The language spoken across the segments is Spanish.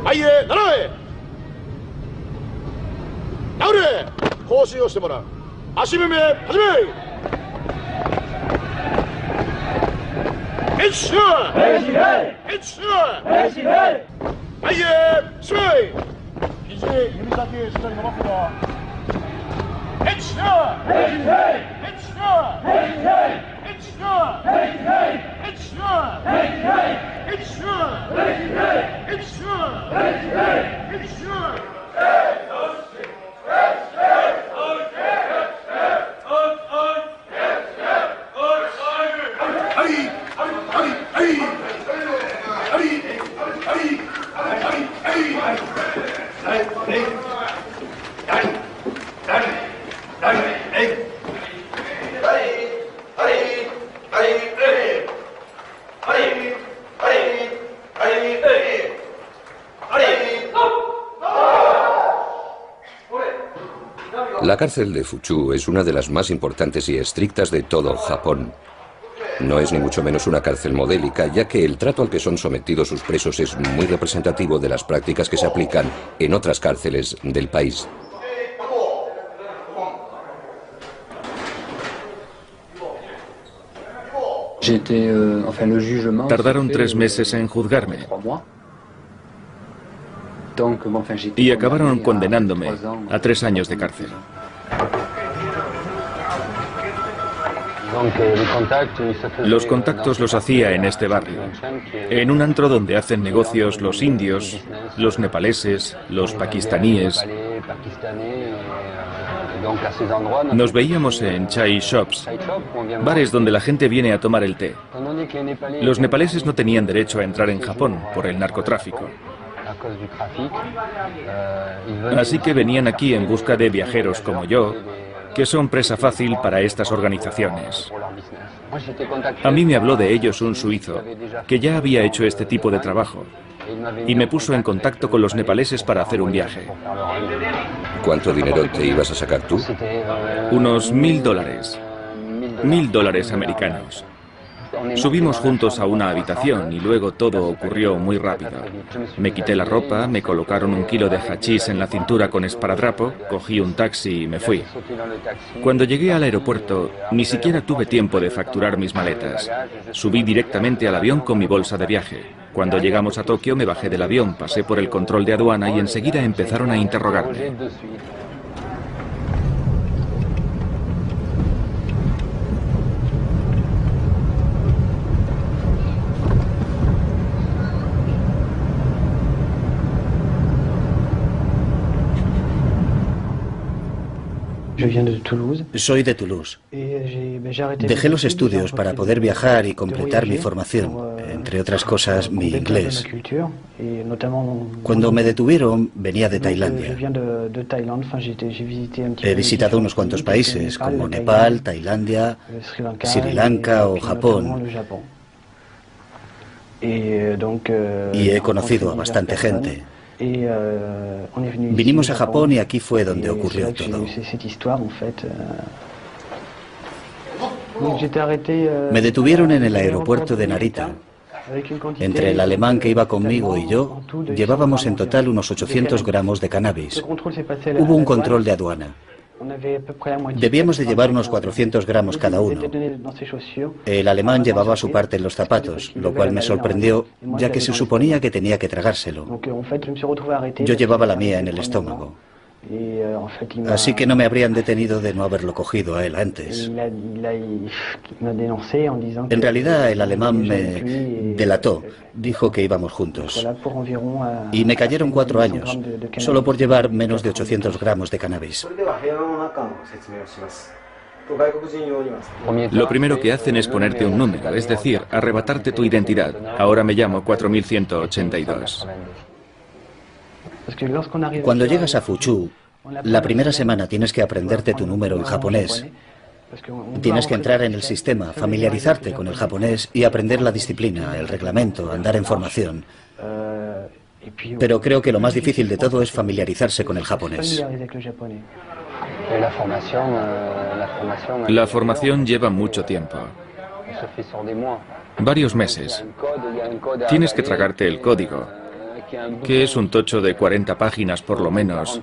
아예 나라에 나우래 호시오 세모라 아시메메 하지메 액션 액션 아예 스웨이 이제 유미사키 시간이 남았습니다. 액션 La cárcel de Fuchu es una de las más importantes y estrictas de todo Japón. No es ni mucho menos una cárcel modélica, ya que el trato al que son sometidos sus presos es muy representativo de las prácticas que se aplican en otras cárceles del país. Tardaron 3 meses en juzgarme y acabaron condenándome a 3 años de cárcel. Los contactos los hacía en este barrio, en un antro donde hacen negocios los indios, los nepaleses, los pakistaníes. Nos veíamos en chai shops, bares donde la gente viene a tomar el té. Los nepaleses no tenían derecho a entrar en Japón por el narcotráfico. Así que venían aquí en busca de viajeros como yo, que son presa fácil para estas organizaciones. A mí me habló de ellos un suizo, que ya había hecho este tipo de trabajo, y me puso en contacto con los nepaleses para hacer un viaje. ¿Cuánto dinero te ibas a sacar tú? Unos $1000. $1000 americanos. Subimos juntos a una habitación y luego todo ocurrió muy rápido. Me quité la ropa, me colocaron 1 kilo de hachís en la cintura con esparadrapo, cogí un taxi y me fui. Cuando llegué al aeropuerto, ni siquiera tuve tiempo de facturar mis maletas. Subí directamente al avión con mi bolsa de viaje. Cuando llegamos a Tokio me bajé del avión, pasé por el control de aduana y enseguida empezaron a interrogarme. Soy de Toulouse. Dejé los estudios para poder viajar y completar mi formación, entre otras cosas mi inglés. Cuando me detuvieron venía de Tailandia. He visitado unos cuantos países como Nepal, Tailandia, Sri Lanka o Japón. Y he conocido a bastante gente. Vinimos a Japón y aquí fue donde ocurrió todo. Me detuvieron en el aeropuerto de Narita. Entre el alemán que iba conmigo y yo, llevábamos en total unos 800 gramos de cannabis. Hubo un control de aduana. Debíamos de llevar unos 400 gramos cada uno. El alemán llevaba su parte en los zapatos, lo cual me sorprendió, ya que se suponía que tenía que tragárselo. Yo llevaba la mía en el estómago. Así que no me habrían detenido de no haberlo cogido a él antes. En realidad el alemán me delató, dijo que íbamos juntos. Y me cayeron 4 años, solo por llevar menos de 800 gramos de cannabis. Lo primero que hacen es ponerte un número, es decir, arrebatarte tu identidad. Ahora me llamo 4182. Cuando llegas a Fuchu, la primera semana tienes que aprenderte tu número en japonés. Tienes que entrar en el sistema, familiarizarte con el japonés y aprender la disciplina, el reglamento, andar en formación. Pero creo que lo más difícil de todo es familiarizarse con el japonés. La formación lleva mucho tiempo. Varios meses. Tienes que tragarte el código. que es un tocho de 40 páginas por lo menos,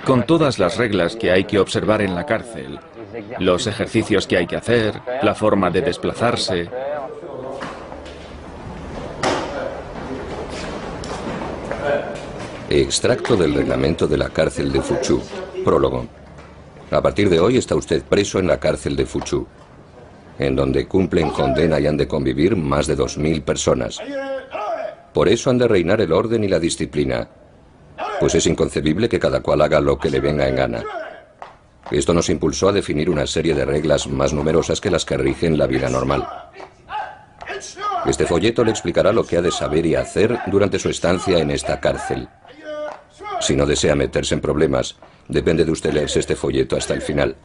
con todas las reglas que hay que observar en la cárcel, los ejercicios que hay que hacer, la forma de desplazarse. Extracto del reglamento de la cárcel de Fuchu. Prólogo. A partir de hoy está usted preso en la cárcel de Fuchu, en donde cumplen condena y han de convivir más de 2000 personas. Por eso han de reinar el orden y la disciplina, pues es inconcebible que cada cual haga lo que le venga en gana. Esto nos impulsó a definir una serie de reglas más numerosas que las que rigen la vida normal. Este folleto le explicará lo que ha de saber y hacer durante su estancia en esta cárcel. Si no desea meterse en problemas, depende de usted leerse este folleto hasta el final.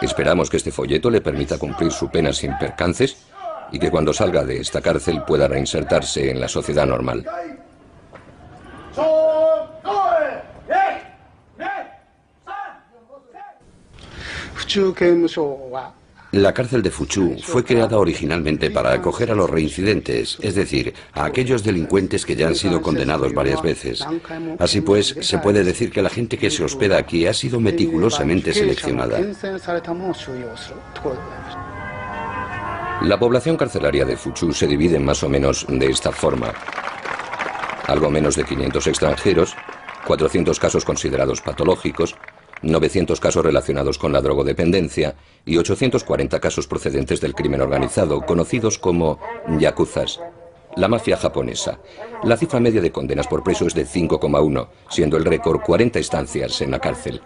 Esperamos que este folleto le permita cumplir su pena sin percances y que cuando salga de esta cárcel pueda reinsertarse en la sociedad normal. La cárcel de Fuchu fue creada originalmente para acoger a los reincidentes, es decir, a aquellos delincuentes que ya han sido condenados varias veces. Así pues, se puede decir que la gente que se hospeda aquí ha sido meticulosamente seleccionada. La población carcelaria de Fuchu se divide más o menos de esta forma. Algo menos de 500 extranjeros, 400 casos considerados patológicos, 900 casos relacionados con la drogodependencia y 840 casos procedentes del crimen organizado, conocidos como yakuzas, la mafia japonesa. La cifra media de condenas por preso es de 5,1, siendo el récord 40 estancias en la cárcel.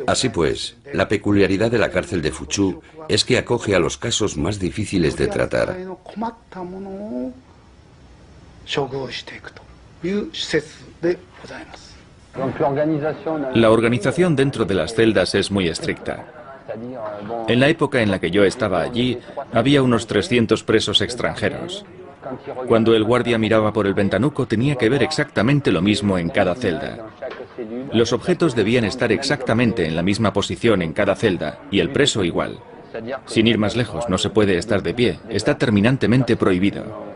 Así pues, la peculiaridad de la cárcel de Fuchu es que acoge a los casos más difíciles de tratar. La organización dentro de las celdas es muy estricta. En la época en la que yo estaba allí, había unos 300 presos extranjeros. Cuando el guardia miraba por el ventanuco, tenía que ver exactamente lo mismo en cada celda. Los objetos debían estar exactamente en la misma posición en cada celda, y el preso igual. Sin ir más lejos, no se puede estar de pie, está terminantemente prohibido.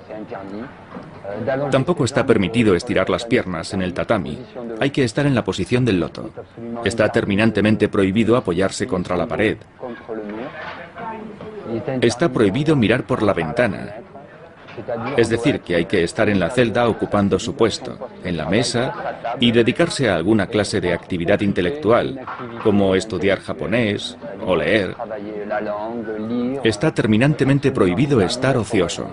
Tampoco está permitido estirar las piernas en el tatami. Hay que estar en la posición del loto. Está terminantemente prohibido apoyarse contra la pared. Está prohibido mirar por la ventana. Es decir, que hay que estar en la celda ocupando su puesto, en la mesa, y dedicarse a alguna clase de actividad intelectual, como estudiar japonés o leer. Está terminantemente prohibido estar ocioso.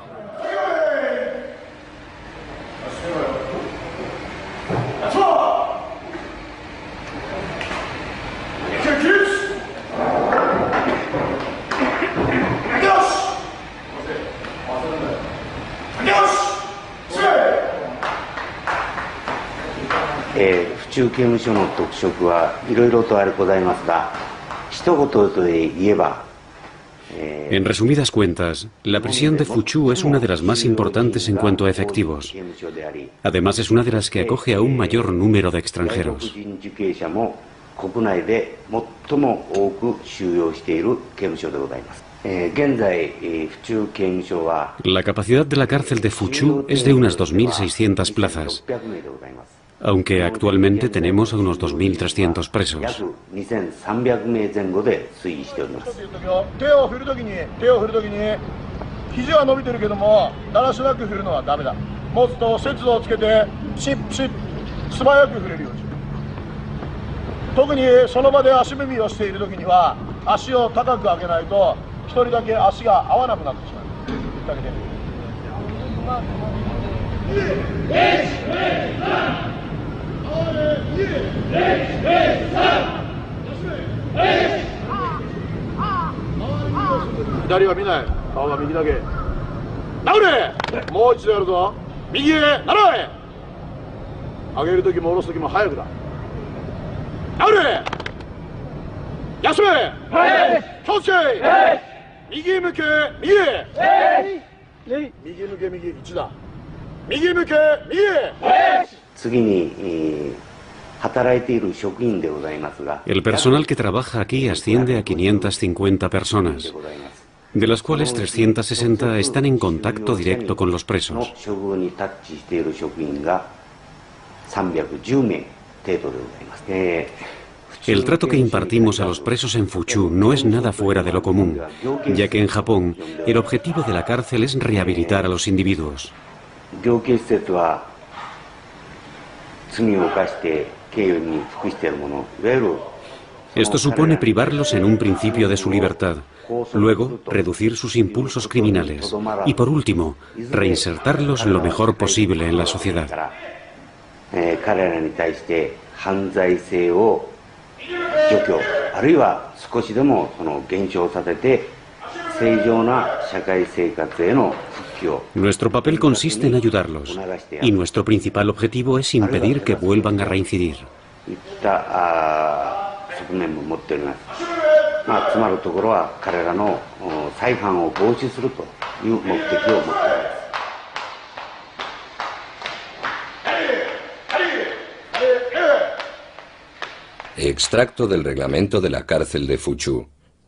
En resumidas cuentas, la prisión de Fuchu es una de las más importantes en cuanto a efectivos. Además, es una de las que acoge a un mayor número de extranjeros. La capacidad de la cárcel de Fuchu es de unas 2.600 plazas, aunque actualmente tenemos a unos 2.300 presos. El personal que trabaja aquí asciende a 550 personas. de las cuales 360 están en contacto directo con los presos. El trato que impartimos a los presos en Fuchu no es nada fuera de lo común, ya que en Japón el objetivo de la cárcel es rehabilitar a los individuos. Esto supone privarlos en un principio de su libertad, luego reducir sus impulsos criminales y, por último, reinsertarlos lo mejor posible en la sociedad. Nuestro papel consiste en ayudarlos, y nuestro principal objetivo es impedir que vuelvan a reincidir. Extracto del reglamento de la cárcel de Fuchu.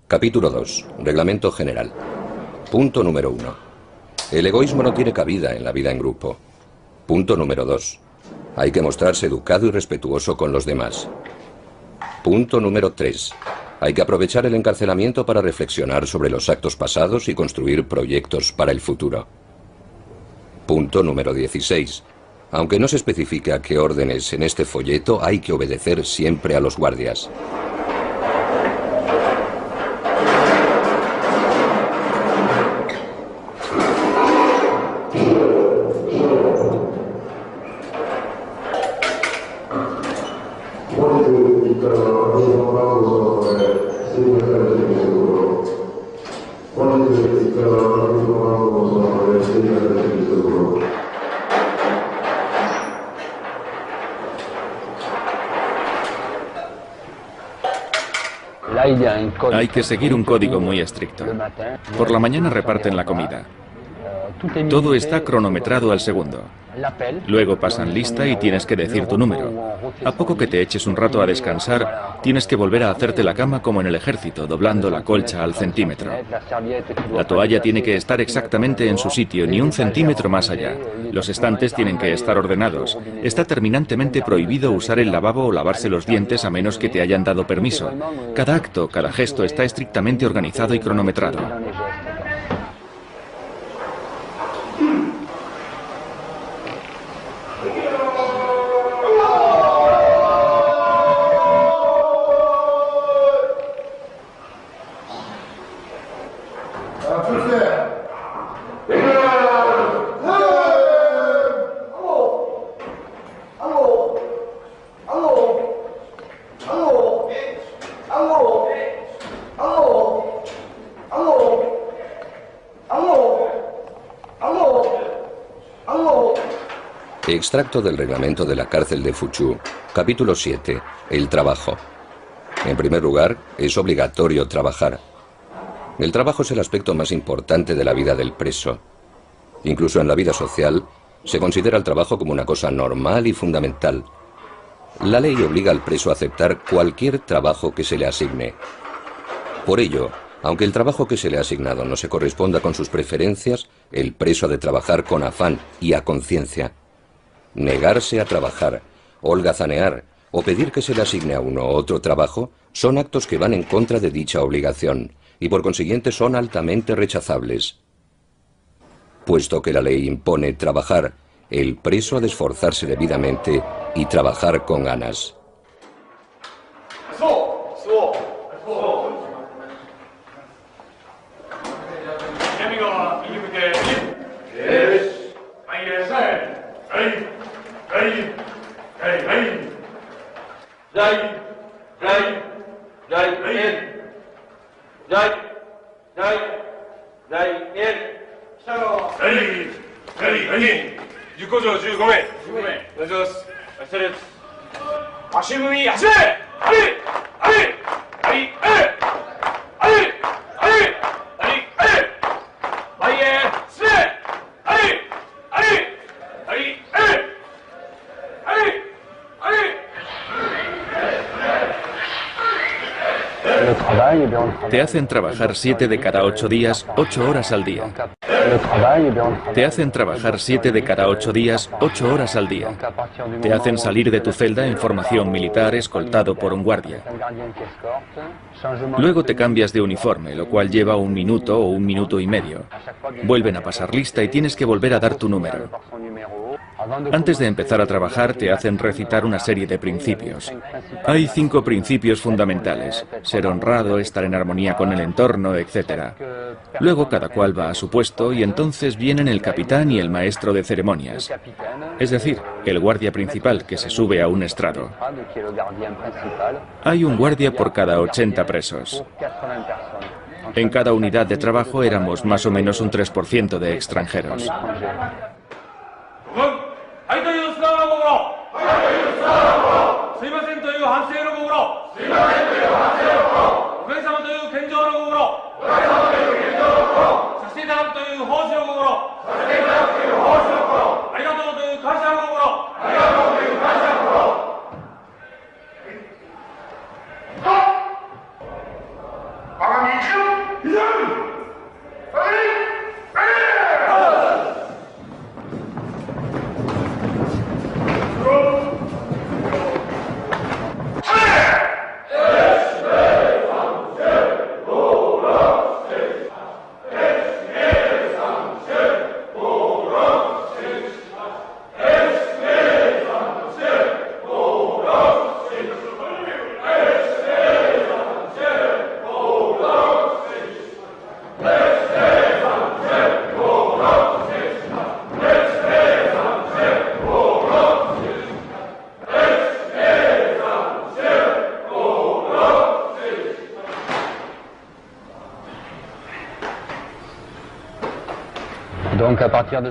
Capítulo 2. Reglamento general. Punto número 1. El egoísmo no tiene cabida en la vida en grupo. Punto número 2. Hay que mostrarse educado y respetuoso con los demás. Punto número 3. Hay que aprovechar el encarcelamiento para reflexionar sobre los actos pasados y construir proyectos para el futuro. Punto número 16. Aunque no se especifique a qué órdenes en este folleto, hay que obedecer siempre a los guardias. Hay que seguir un código muy estricto. Por la mañana reparten la comida. Todo está cronometrado al segundo. Luego pasan lista y tienes que decir tu número. A poco que te eches un rato a descansar, tienes que volver a hacerte la cama como en el ejército, doblando la colcha al centímetro. La toalla tiene que estar exactamente en su sitio, ni un centímetro más allá. Los estantes tienen que estar ordenados. Está terminantemente prohibido usar el lavabo o lavarse los dientes a menos que te hayan dado permiso. Cada acto, cada gesto está estrictamente organizado y cronometrado. Extracto del reglamento de la cárcel de Fuchu. Capítulo 7. El trabajo. En primer lugar, es obligatorio trabajar. El trabajo es el aspecto más importante de la vida del preso. Incluso en la vida social, se considera el trabajo como una cosa normal y fundamental. La ley obliga al preso a aceptar cualquier trabajo que se le asigne. Por ello, aunque el trabajo que se le ha asignado no se corresponda con sus preferencias, el preso ha de trabajar con afán y a conciencia. Negarse a trabajar, holgazanear o pedir que se le asigne a uno otro trabajo son actos que van en contra de dicha obligación y por consiguiente son altamente rechazables. Puesto que la ley impone trabajar, el preso ha de esforzarse debidamente y trabajar con ganas. Te hacen trabajar 7 de cada 8 días, 8 horas al día. Te hacen trabajar 7 de cada 8 días, 8 horas al día. Te hacen salir de tu celda en formación militar escoltado por un guardia. Luego te cambias de uniforme, lo cual lleva 1 minuto o 1 minuto y medio. Vuelven a pasar lista y tienes que volver a dar tu número. Antes de empezar a trabajar te hacen recitar una serie de principios. Hay 5 principios fundamentales: ser honrado, estar en armonía con el entorno, etc. Luego cada cual va a su puesto y entonces vienen el capitán y el maestro de ceremonias. Es decir, el guardia principal que se sube a un estrado. Hay un guardia por cada 80 presos. En cada unidad de trabajo éramos más o menos un 3% de extranjeros.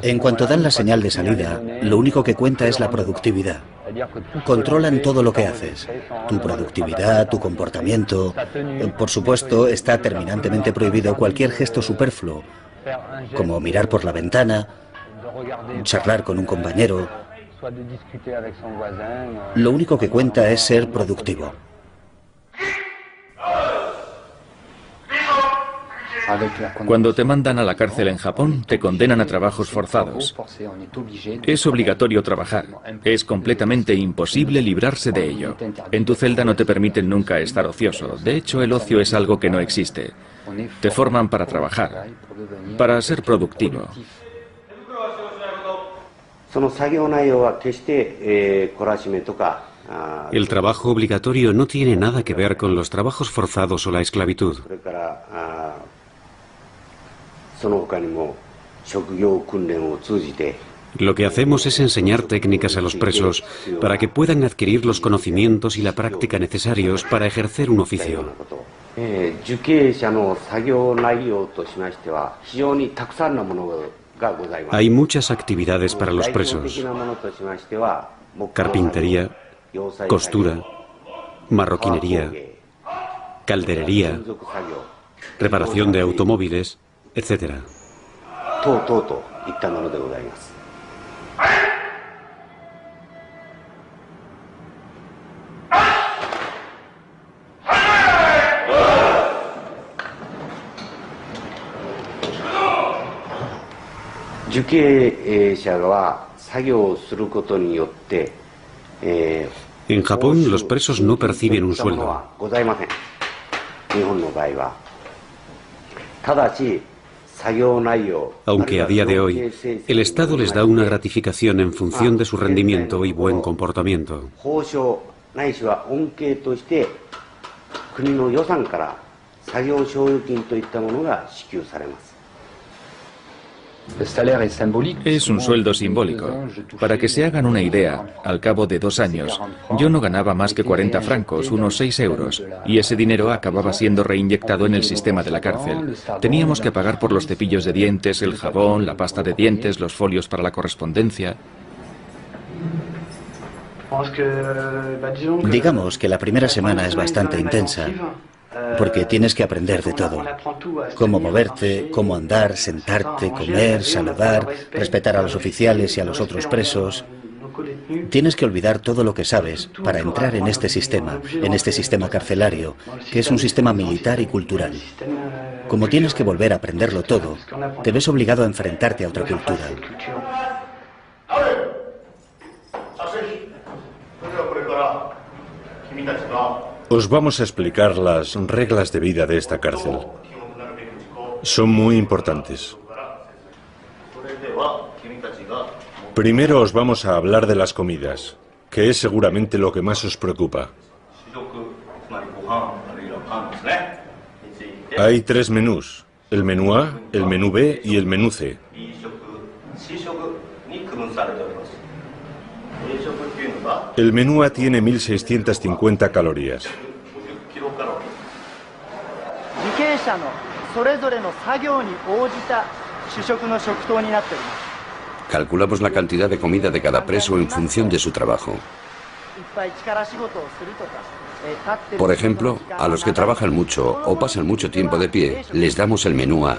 En cuanto dan la señal de salida, lo único que cuenta es la productividad. Controlan todo lo que haces, tu productividad, tu comportamiento. Por supuesto, está terminantemente prohibido cualquier gesto superfluo, como mirar por la ventana, charlar con un compañero. Lo único que cuenta es ser productivo. Cuando te mandan a la cárcel en Japón, te condenan a trabajos forzados. Es obligatorio trabajar. Es completamente imposible librarse de ello. En tu celda no te permiten nunca estar ocioso. De hecho, el ocio es algo que no existe. Te forman para trabajar, para ser productivo. El trabajo obligatorio no tiene nada que ver con los trabajos forzados o la esclavitud. Lo que hacemos es enseñar técnicas a los presos para que puedan adquirir los conocimientos y la práctica necesarios para ejercer un oficio. Hay muchas actividades para los presos: carpintería, costura, marroquinería, calderería, reparación de automóviles, etc. En Japón, los presos no perciben un sueldo. Aunque a día de hoy, el Estado les da una gratificación en función de su rendimiento y buen comportamiento. Es un sueldo simbólico. Para que se hagan una idea, al cabo de 2 años, yo no ganaba más que 40 francos, unos 6 euros, y ese dinero acababa siendo reinyectado en el sistema de la cárcel. Teníamos que pagar por los cepillos de dientes, el jabón, la pasta de dientes, los folios para la correspondencia. Digamos que la primera semana es bastante intensa, porque tienes que aprender de todo. Cómo moverte, cómo andar, sentarte, comer, saludar, respetar a los oficiales y a los otros presos. Tienes que olvidar todo lo que sabes para entrar en este sistema carcelario, que es un sistema militar y cultural. Como tienes que volver a aprenderlo todo, te ves obligado a enfrentarte a otra cultura. Os vamos a explicar las reglas de vida de esta cárcel. Son muy importantes. Primero os vamos a hablar de las comidas, que es seguramente lo que más os preocupa. Hay 3 menús, el menú A, el menú B y el menú C. El menú A tiene 1650 calorías. Calculamos la cantidad de comida de cada preso en función de su trabajo. Por ejemplo, a los que trabajan mucho o pasan mucho tiempo de pie, les damos el menú A.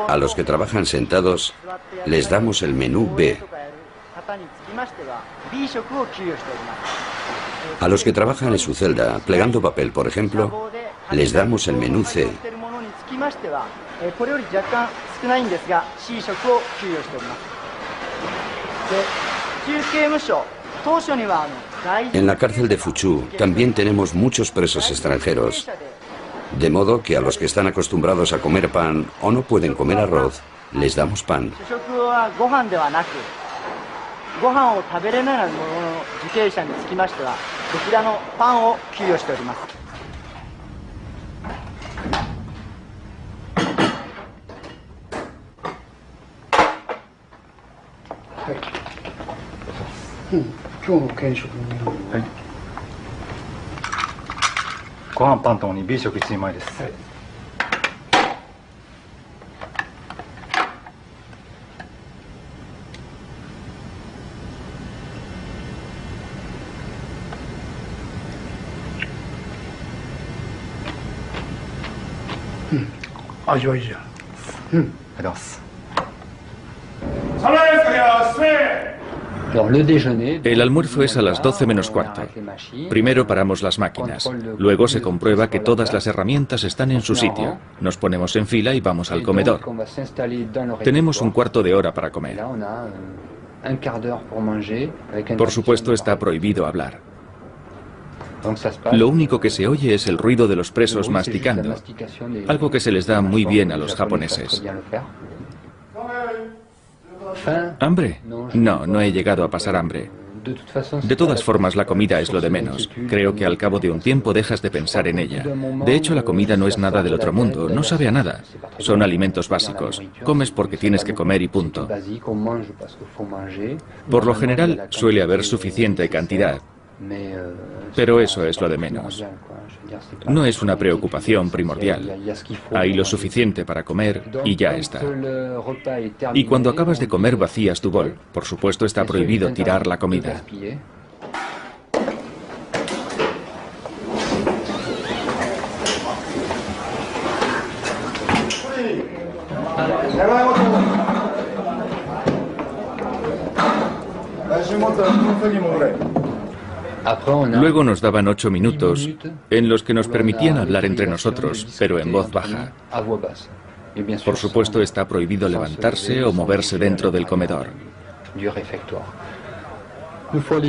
A los que trabajan sentados, les damos el menú B. A los que trabajan en su celda, plegando papel, por ejemplo, les damos el menú C. En la cárcel de Fuchu también tenemos muchos presos extranjeros, de modo que a los que están acostumbrados a comer pan o no pueden comer arroz, les damos pan. El almuerzo es a las 12 menos cuarto. Primero paramos las máquinas. Luego se comprueba que todas las herramientas están en su sitio. Nos ponemos en fila y vamos al comedor. Tenemos un cuarto de hora para comer. Por supuesto, está prohibido hablar. Lo único que se oye es el ruido de los presos masticando, algo que se les da muy bien a los japoneses. ¿Hambre? No, no he llegado a pasar hambre. De todas formas, la comida es lo de menos. Creo que al cabo de un tiempo dejas de pensar en ella. De hecho, la comida no es nada del otro mundo, no sabe a nada. Son alimentos básicos. Comes porque tienes que comer y punto. Por lo general, suele haber suficiente cantidad. Pero eso es lo de menos. No es una preocupación primordial. Hay lo suficiente para comer y ya está. Y cuando acabas de comer vacías tu bol. Por supuesto, está prohibido tirar la comida. Luego nos daban 8 minutos en los que nos permitían hablar entre nosotros, pero en voz baja. Por supuesto, está prohibido levantarse o moverse dentro del comedor.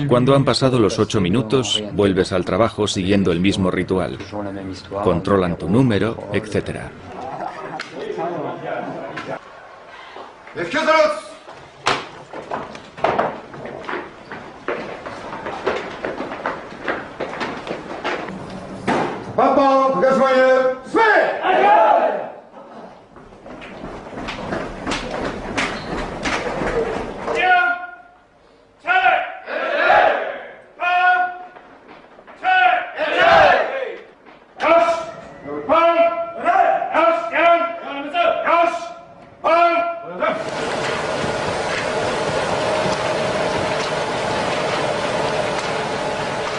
Cuando han pasado los 8 minutos, vuelves al trabajo siguiendo el mismo ritual. Controlan tu número, etc.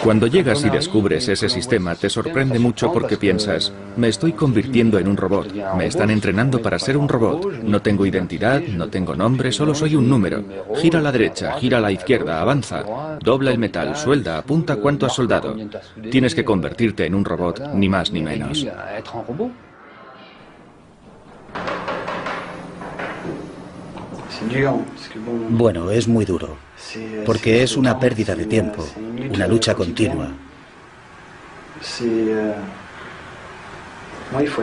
Cuando llegas y descubres ese sistema, te sorprende mucho porque piensas, me estoy convirtiendo en un robot, me están entrenando para ser un robot, no tengo identidad, no tengo nombre, solo soy un número. Gira a la derecha, gira a la izquierda, avanza, dobla el metal, suelda, apunta cuánto has soldado. Tienes que convertirte en un robot, ni más ni menos. Bueno, es muy duro, porque es una pérdida de tiempo, una lucha continua.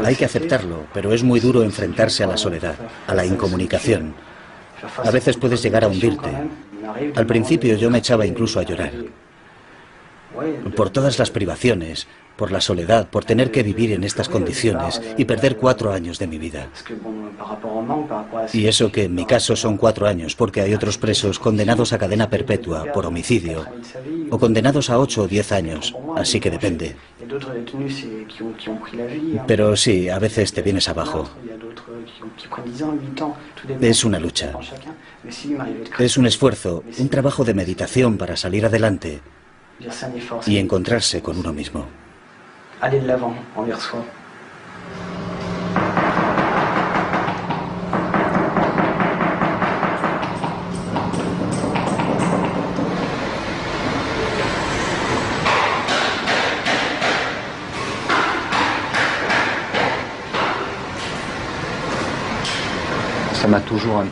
Hay que aceptarlo, pero es muy duro enfrentarse a la soledad, a la incomunicación. A veces puedes llegar a hundirte. Al principio yo me echaba incluso a llorar. Por todas las privaciones, por la soledad, por tener que vivir en estas condiciones y perder 4 años de mi vida. Y eso que en mi caso son 4 años, porque hay otros presos condenados a cadena perpetua por homicidio o condenados a 8 o 10 años, así que depende. Pero sí, a veces te vienes abajo. Es una lucha. Es un esfuerzo, un trabajo de meditación para salir adelante y encontrarse con uno mismo. Aller de l'avant envers soi.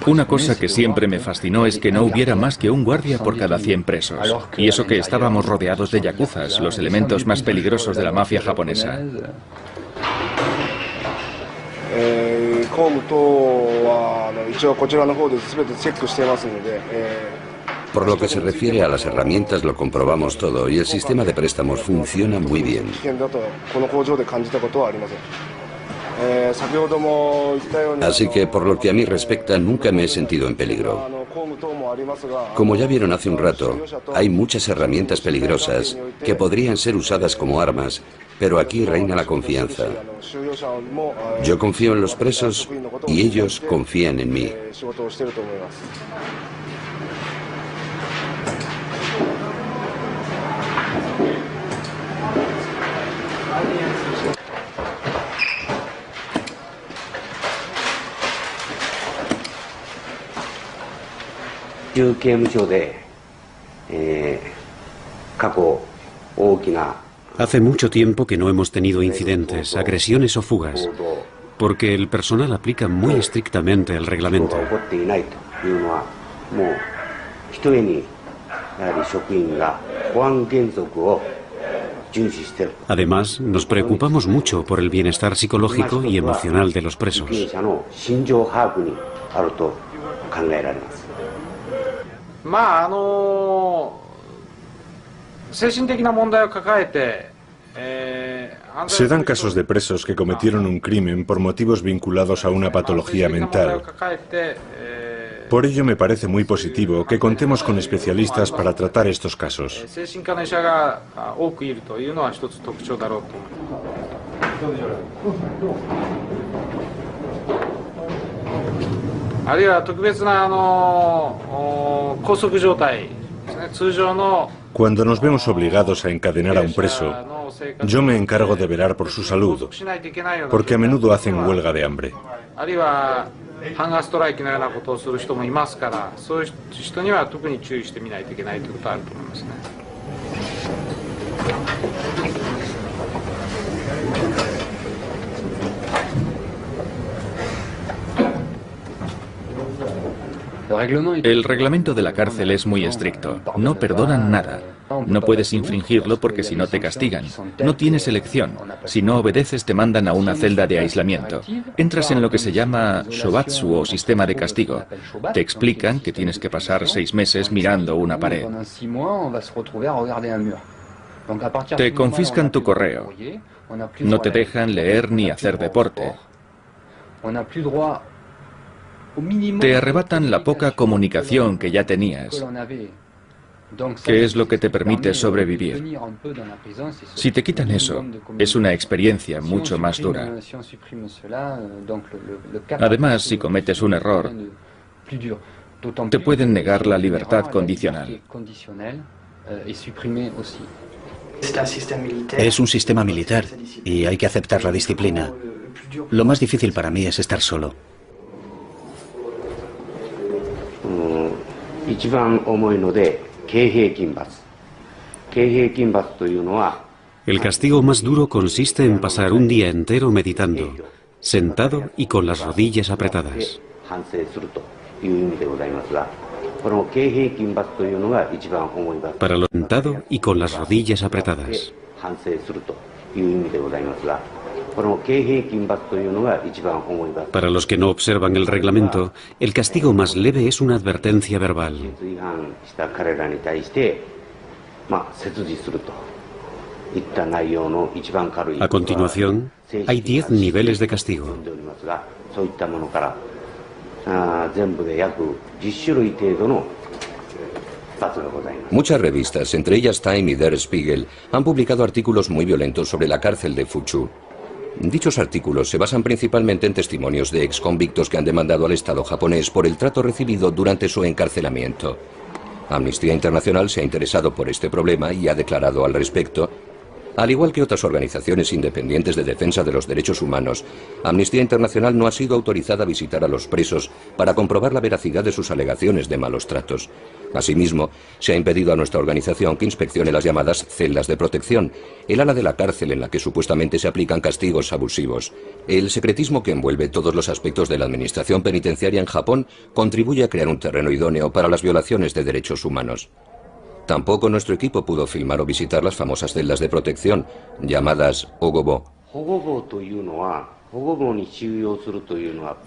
Una cosa que siempre me fascinó es que no hubiera más que un guardia por cada 100 presos. Y eso que estábamos rodeados de yakuzas, los elementos más peligrosos de la mafia japonesa. Por lo que se refiere a las herramientas, lo comprobamos todo y el sistema de préstamos funciona muy bien. Así que, por lo que a mí respecta, nunca me he sentido en peligro. Como ya vieron hace un rato, hay muchas herramientas peligrosas que podrían ser usadas como armas, pero aquí reina la confianza. Yo confío en los presos y ellos confían en mí. Hace mucho tiempo que no hemos tenido incidentes, agresiones o fugas, porque el personal aplica muy estrictamente el reglamento. Además, nos preocupamos mucho por el bienestar psicológico y emocional de los presos. Se dan casos de presos que cometieron un crimen por motivos vinculados a una patología mental. Por ello me parece muy positivo que contemos con especialistas para tratar estos casos. Cuando nos vemos obligados a encadenar a un preso, yo me encargo de velar por su salud, porque a menudo hacen huelga de hambre. El reglamento de la cárcel es muy estricto. No perdonan nada. No puedes infringirlo porque si no te castigan. No tienes elección. Si no obedeces te mandan a una celda de aislamiento. Entras en lo que se llama shobatsu o sistema de castigo. Te explican que tienes que pasar 6 meses mirando una pared. Te confiscan tu correo. No te dejan leer ni hacer deporte. Te arrebatan la poca comunicación que ya tenías, que es lo que te permite sobrevivir. Si te quitan eso, es una experiencia mucho más dura. Además, si cometes un error, te pueden negar la libertad condicional. Es un sistema militar y hay que aceptar la disciplina. Lo más difícil para mí es estar solo. El castigo más duro consiste en pasar un día entero meditando, sentado y con las rodillas apretadas. Para lo sentado y con las rodillas apretadas. Para los que no observan el reglamento, el castigo más leve es una advertencia verbal. A continuación, hay 10 niveles de castigo. Muchas revistas, entre ellas Time y Der Spiegel, han publicado artículos muy violentos sobre la cárcel de Fuchu. Dichos artículos se basan principalmente en testimonios de exconvictos que han demandado al Estado japonés por el trato recibido durante su encarcelamiento. Amnistía Internacional se ha interesado por este problema y ha declarado al respecto: al igual que otras organizaciones independientes de defensa de los derechos humanos, Amnistía Internacional no ha sido autorizada a visitar a los presos para comprobar la veracidad de sus alegaciones de malos tratos. Asimismo, se ha impedido a nuestra organización que inspeccione las llamadas celdas de protección, el ala de la cárcel en la que supuestamente se aplican castigos abusivos. El secretismo que envuelve todos los aspectos de la administración penitenciaria en Japón contribuye a crear un terreno idóneo para las violaciones de derechos humanos. Tampoco nuestro equipo pudo filmar o visitar las famosas celdas de protección, llamadas ogobo.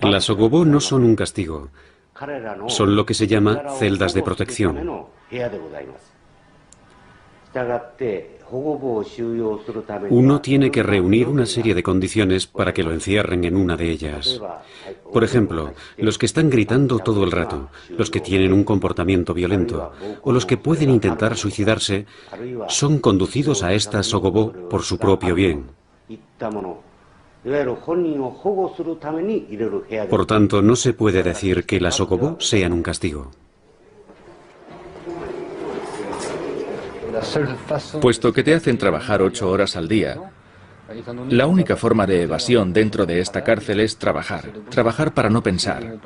Las ogobo no son un castigo. Son lo que se llama celdas de protección. Uno tiene que reunir una serie de condiciones para que lo encierren en una de ellas. Por ejemplo, los que están gritando todo el rato, los que tienen un comportamiento violento, o los que pueden intentar suicidarse, son conducidos a estas ogobo por su propio bien. Por tanto, no se puede decir que las ogobo sean un castigo. Puesto que te hacen trabajar 8 horas al día, la única forma de evasión dentro de esta cárcel es trabajar. Trabajar para no pensar.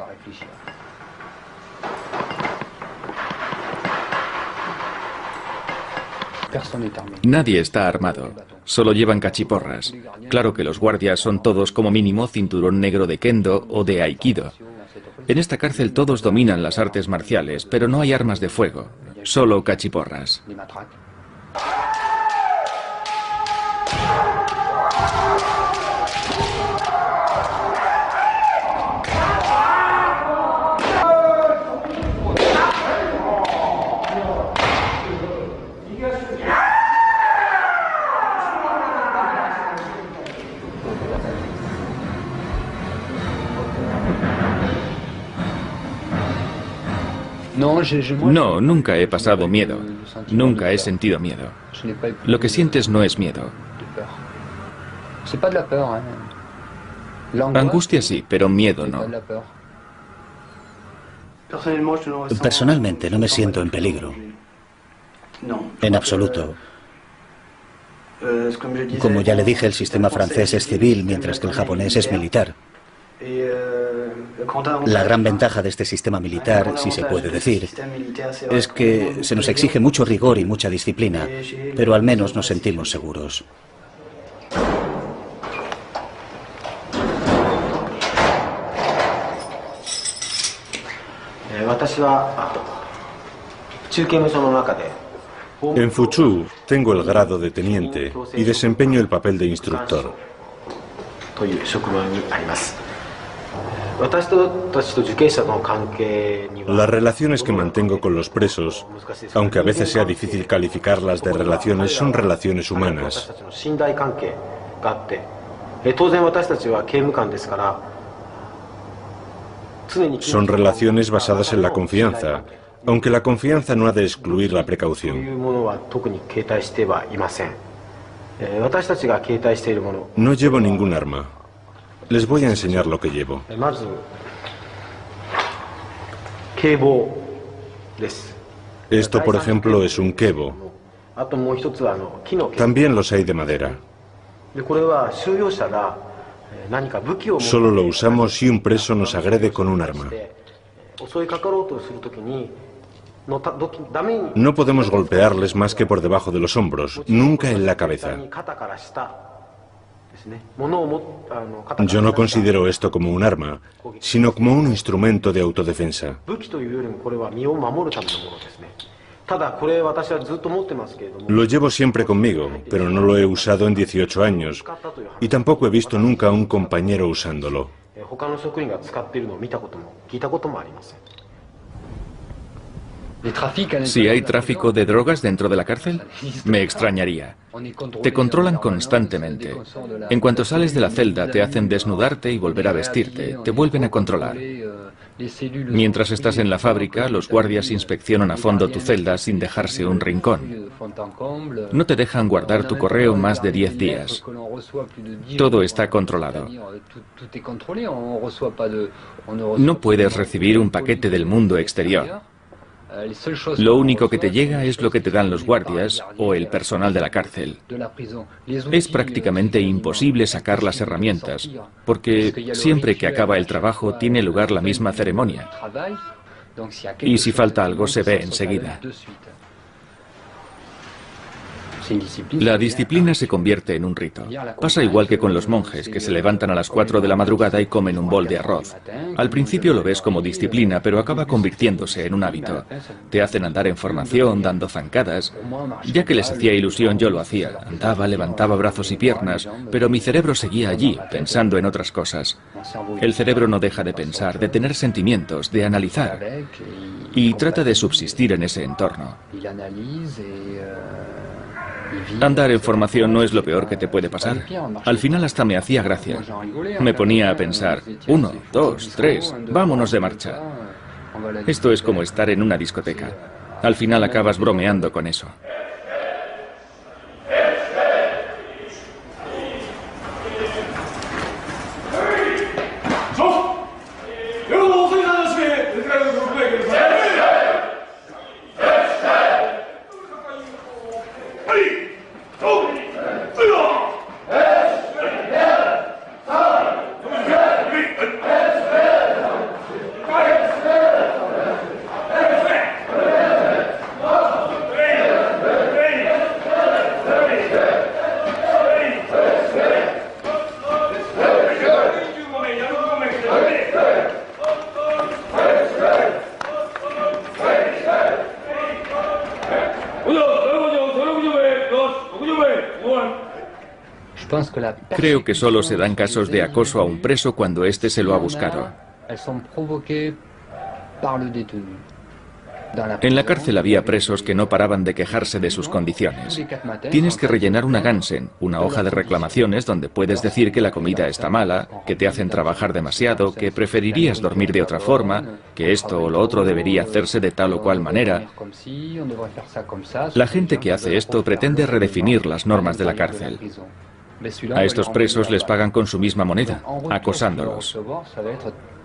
Nadie está armado, solo llevan cachiporras. Claro que los guardias son todos como mínimo cinturón negro de kendo o de aikido. En esta cárcel todos dominan las artes marciales, pero no hay armas de fuego, solo cachiporras. No, nunca he pasado miedo. Nunca he sentido miedo. Lo que sientes no es miedo. Angustia sí, pero miedo no. Personalmente no me siento en peligro. En absoluto. Como ya le dije, el sistema francés es civil, mientras que el japonés es militar. La gran ventaja de este sistema militar, si se puede decir, es que se nos exige mucho rigor y mucha disciplina, pero al menos nos sentimos seguros. En Fuchu tengo el grado de teniente y desempeño el papel de instructor. Las relaciones que mantengo con los presos, aunque a veces sea difícil calificarlas de relaciones, son relaciones humanas. Son relaciones basadas en la confianza, aunque la confianza no ha de excluir la precaución. No llevo ningún arma. Les voy a enseñar lo que llevo. Esto, por ejemplo, es un kebo. También los hay de madera. Solo lo usamos si un preso nos agrede con un arma. No podemos golpearles más que por debajo de los hombros, nunca en la cabeza. Yo no considero esto como un arma, sino como un instrumento de autodefensa. Lo llevo siempre conmigo, pero no lo he usado en 18 años, y tampoco he visto nunca a un compañero usándolo. Si hay tráfico de drogas dentro de la cárcel, me extrañaría. Te controlan constantemente. En cuanto sales de la celda, te hacen desnudarte y volver a vestirte. Te vuelven a controlar. Mientras estás en la fábrica, los guardias inspeccionan a fondo tu celda sin dejarse un rincón. No te dejan guardar tu correo más de 10 días. Todo está controlado. No puedes recibir un paquete del mundo exterior. Lo único que te llega es lo que te dan los guardias o el personal de la cárcel. Es prácticamente imposible sacar las herramientas, porque siempre que acaba el trabajo tiene lugar la misma ceremonia. Y si falta algo se ve enseguida. La disciplina se convierte en un rito. Pasa igual que con los monjes, que se levantan a las 4 de la madrugada y comen un bol de arroz. Al principio lo ves como disciplina, pero acaba convirtiéndose en un hábito. Te hacen andar en formación, dando zancadas. Ya que les hacía ilusión, yo lo hacía. Andaba, levantaba brazos y piernas, pero mi cerebro seguía allí, pensando en otras cosas. El cerebro no deja de pensar, de tener sentimientos, de analizar. Y trata de subsistir en ese entorno. Andar en formación no es lo peor que te puede pasar. Al final hasta me hacía gracia. Me ponía a pensar, 1, 2, 3, vámonos de marcha. Esto es como estar en una discoteca. Al final acabas bromeando con eso. Creo que solo se dan casos de acoso a un preso cuando éste se lo ha buscado. En la cárcel había presos que no paraban de quejarse de sus condiciones. Tienes que rellenar una Gansen, una hoja de reclamaciones donde puedes decir que la comida está mala, que te hacen trabajar demasiado, que preferirías dormir de otra forma, que esto o lo otro debería hacerse de tal o cual manera. La gente que hace esto pretende redefinir las normas de la cárcel. A estos presos les pagan con su misma moneda, acosándolos.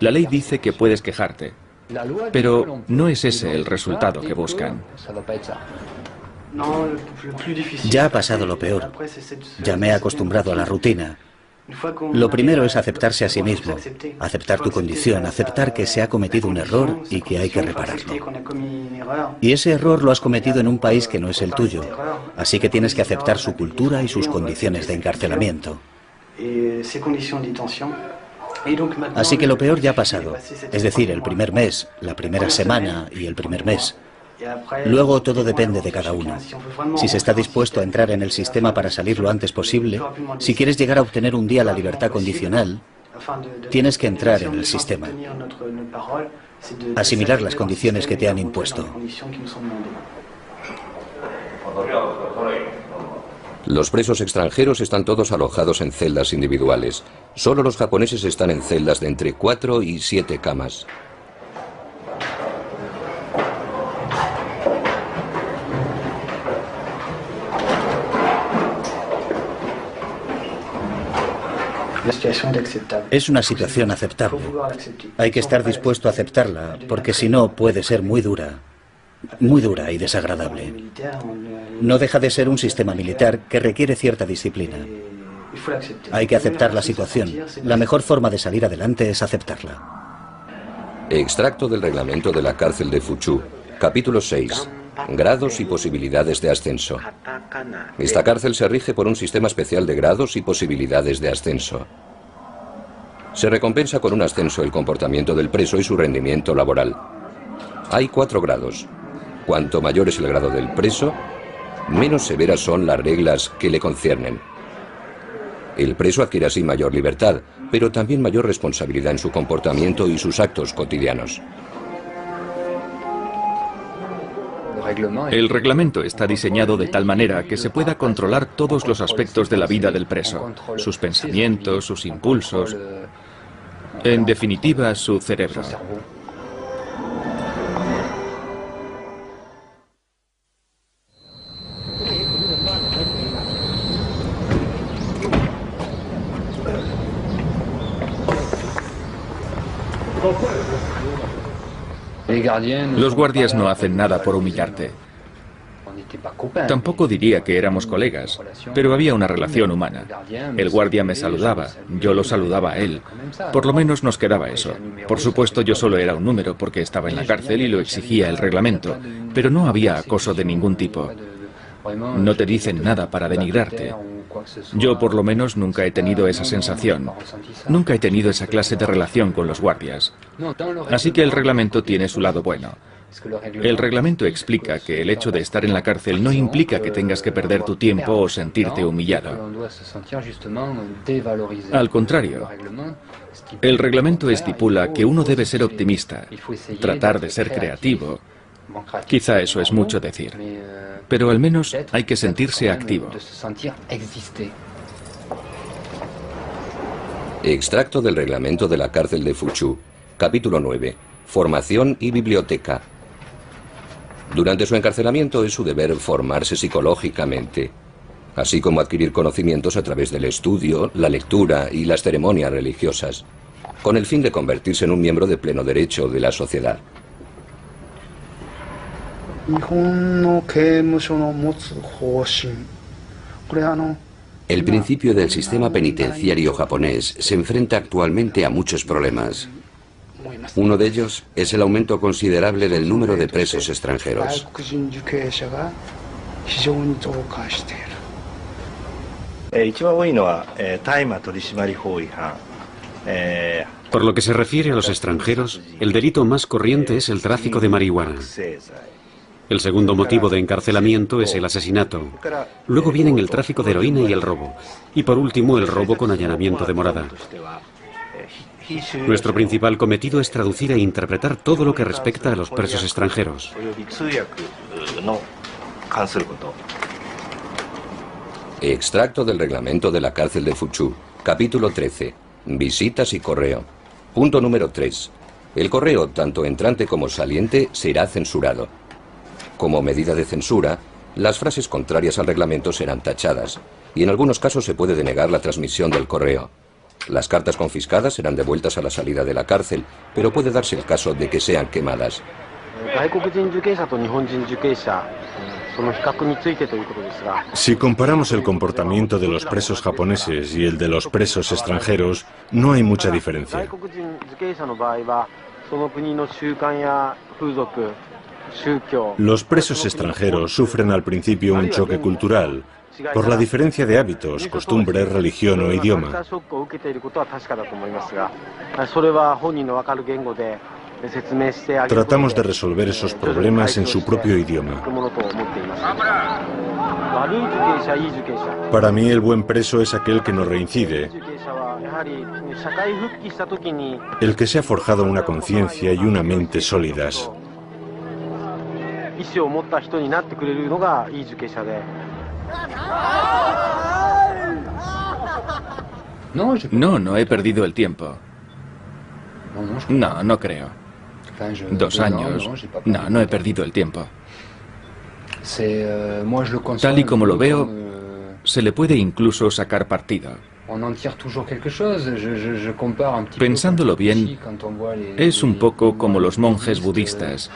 La ley dice que puedes quejarte, pero no es ese el resultado que buscan. Ya ha pasado lo peor. Ya me he acostumbrado a la rutina. Lo primero es aceptarse a sí mismo, aceptar tu condición, aceptar que se ha cometido un error y que hay que repararlo. Y ese error lo has cometido en un país que no es el tuyo, así que tienes que aceptar su cultura y sus condiciones de encarcelamiento. Así que lo peor ya ha pasado, es decir, el primer mes, la primera semana y el primer mes. Luego todo depende de cada uno. Si se está dispuesto a entrar en el sistema para salir lo antes posible, si quieres llegar a obtener un día la libertad condicional, tienes que entrar en el sistema. Asimilar las condiciones que te han impuesto. Los presos extranjeros están todos alojados en celdas individuales. Solo los japoneses están en celdas de entre 4 y 7 camas. Es una situación aceptable. Hay que estar dispuesto a aceptarla, porque si no puede ser muy dura y desagradable. No deja de ser un sistema militar que requiere cierta disciplina. Hay que aceptar la situación. La mejor forma de salir adelante es aceptarla. Extracto del reglamento de la cárcel de Fuchu, capítulo 6. Grados y posibilidades de ascenso. Esta cárcel se rige por un sistema especial de grados y posibilidades de ascenso. Se recompensa con un ascenso el comportamiento del preso y su rendimiento laboral. Hay 4 grados. Cuanto mayor es el grado del preso, menos severas son las reglas que le conciernen. El preso adquiere así mayor libertad, pero también mayor responsabilidad en su comportamiento y sus actos cotidianos. El reglamento está diseñado de tal manera que se pueda controlar todos los aspectos de la vida del preso, sus pensamientos, sus impulsos, en definitiva, su cerebro. Los guardias no hacen nada por humillarte. Tampoco diría que éramos colegas, pero había una relación humana. El guardia me saludaba, yo lo saludaba a él. Por lo menos nos quedaba eso. Por supuesto, yo solo era un número porque estaba en la cárcel y lo exigía el reglamento, pero no había acoso de ningún tipo. No te dicen nada para denigrarte. Yo por lo menos nunca he tenido esa sensación. Nunca he tenido esa clase de relación con los guardias. Así que el reglamento tiene su lado bueno. El reglamento explica que el hecho de estar en la cárcel no implica que tengas que perder tu tiempo o sentirte humillado. Al contrario, el reglamento estipula que uno debe ser optimista, tratar de ser creativo. Quizá eso es mucho decir, pero al menos hay que sentirse activo. Extracto del reglamento de la cárcel de Fuchu, capítulo 9. Formación y biblioteca. Durante su encarcelamiento es su deber formarse psicológicamente, así como adquirir conocimientos a través del estudio, la lectura y las ceremonias religiosas, con el fin de convertirse en un miembro de pleno derecho de la sociedad. El principio del sistema penitenciario japonés se enfrenta actualmente a muchos problemas. Uno de ellos es el aumento considerable del número de presos extranjeros. Por lo que se refiere a los extranjeros, el delito más corriente es el tráfico de marihuana. El segundo motivo de encarcelamiento es el asesinato. Luego vienen el tráfico de heroína y el robo. Y por último, el robo con allanamiento de morada. Nuestro principal cometido es traducir e interpretar todo lo que respecta a los presos extranjeros. Extracto del reglamento de la cárcel de Fuchu, capítulo 13. Visitas y correo. Punto número 3. El correo, tanto entrante como saliente, será censurado. Como medida de censura, las frases contrarias al reglamento serán tachadas, y en algunos casos se puede denegar la transmisión del correo. Las cartas confiscadas serán devueltas a la salida de la cárcel, pero puede darse el caso de que sean quemadas. Si comparamos el comportamiento de los presos japoneses y el de los presos extranjeros, no hay mucha diferencia. Los presos extranjeros sufren al principio un choque cultural, por la diferencia de hábitos, costumbres, religión o idioma. Tratamos de resolver esos problemas en su propio idioma. Para mí el buen preso es aquel que no reincide, el que se ha forjado una conciencia y una mente sólidas. No he perdido el tiempo. No creo. 2 años. No he perdido el tiempo. Tal y como lo veo, se le puede incluso sacar partido. Pensándolo bien, es un poco como los monjes budistas,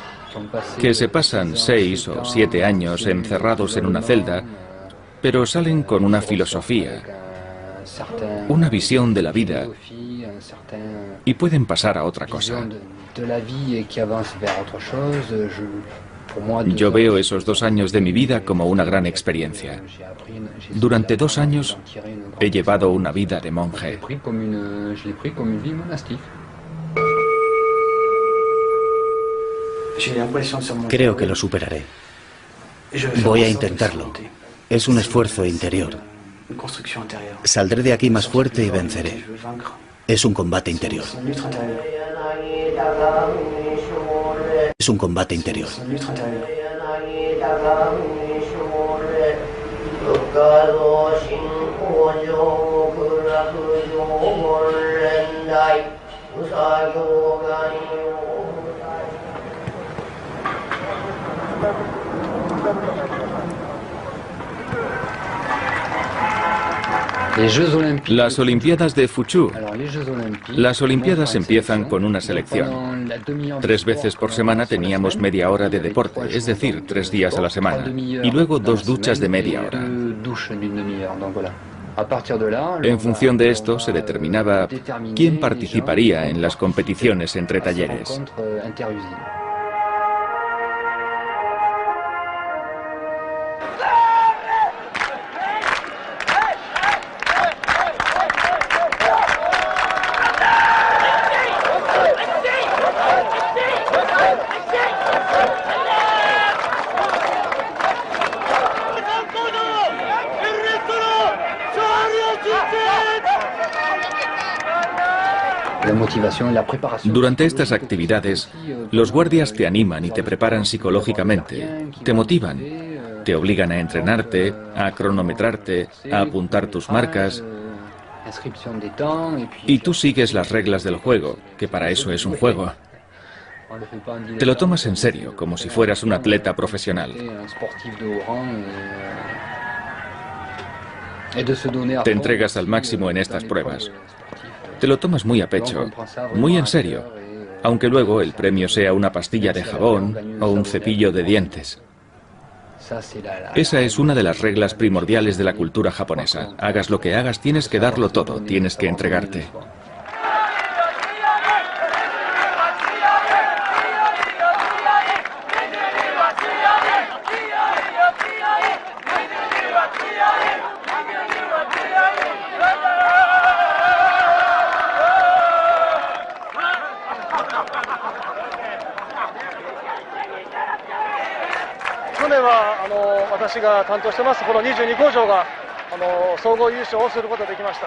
que se pasan 6 o 7 años encerrados en una celda, pero salen con una filosofía, una visión de la vida, y pueden pasar a otra cosa. Yo veo esos 2 años de mi vida como una gran experiencia. Durante 2 años he llevado una vida de monje. Creo que lo superaré. Voy a intentarlo. Es un esfuerzo interior. Saldré de aquí más fuerte y venceré. Es un combate interior. Es un combate interior. Las Olimpiadas de Fuchu. Las Olimpiadas empiezan con una selección. 3 veces por semana teníamos media hora de deporte, es decir, 3 días a la semana, y luego 2 duchas de media hora. En función de esto se determinaba quién participaría en las competiciones entre talleres. Durante estas actividades, los guardias te animan y te preparan psicológicamente, te motivan, te obligan a entrenarte, a cronometrarte, a apuntar tus marcas, y tú sigues las reglas del juego, que para eso es un juego. Te lo tomas en serio, como si fueras un atleta profesional. Te entregas al máximo en estas pruebas. Te lo tomas muy a pecho, muy en serio, aunque luego el premio sea una pastilla de jabón o un cepillo de dientes. Esa es una de las reglas primordiales de la cultura japonesa. Hagas lo que hagas, tienes que darlo todo, tienes que entregarte.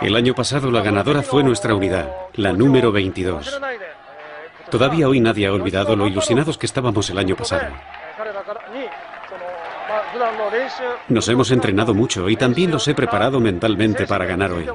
El año pasado la ganadora fue nuestra unidad, la número 22. Todavía hoy nadie ha olvidado lo ilusionados que estábamos el año pasado. Nos hemos entrenado mucho y también los he preparado mentalmente para ganar hoy.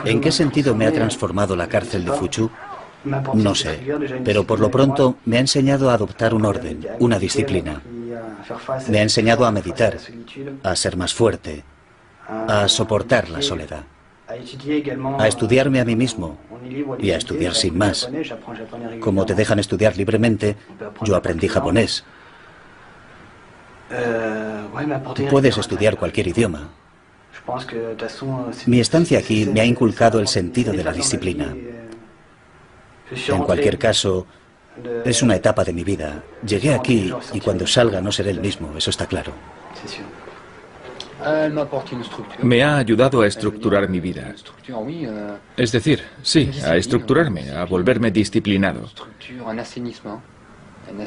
¿En qué sentido me ha transformado la cárcel de Fuchu? No sé, pero por lo pronto me ha enseñado a adoptar un orden, una disciplina. Me ha enseñado a meditar, a ser más fuerte, a soportar la soledad, a estudiarme a mí mismo y a estudiar sin más. Como te dejan estudiar libremente, yo aprendí japonés. Puedes estudiar cualquier idioma. Mi estancia aquí me ha inculcado el sentido de la disciplina. En cualquier caso, es una etapa de mi vida. Llegué aquí y cuando salga no seré el mismo, eso está claro. Me ha ayudado a estructurar mi vida. Es decir, sí, a estructurarme, a volverme disciplinado.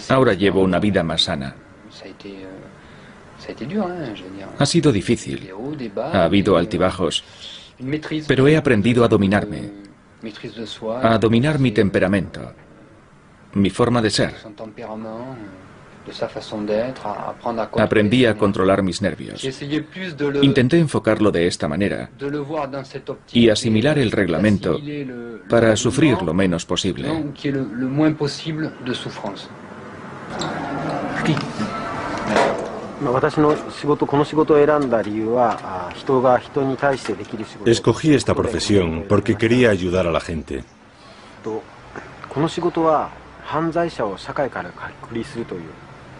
Ahora llevo una vida más sana. Ha sido difícil. Ha habido altibajos. Pero he aprendido a dominarme. A dominar mi temperamento. Mi forma de ser. Aprendí a controlar mis nervios. Intenté enfocarlo de esta manera y asimilar el reglamento para sufrir lo menos posible. Escogí esta profesión porque quería ayudar a la gente.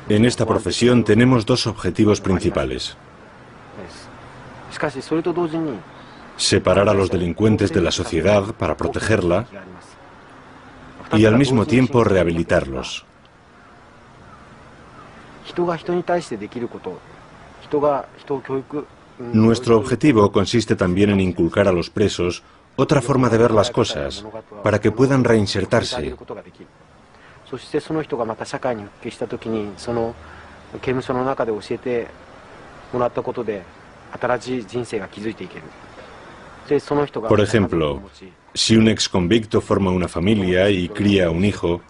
En esta profesión tenemos dos objetivos principales: separar a los delincuentes de la sociedad para protegerla y al mismo tiempo rehabilitarlos. Nuestro objetivo consiste también en inculcar a los presos otra forma de ver las cosas para que puedan reinsertarse. Por ejemplo, si un exconvicto forma una familia y cría un hijo,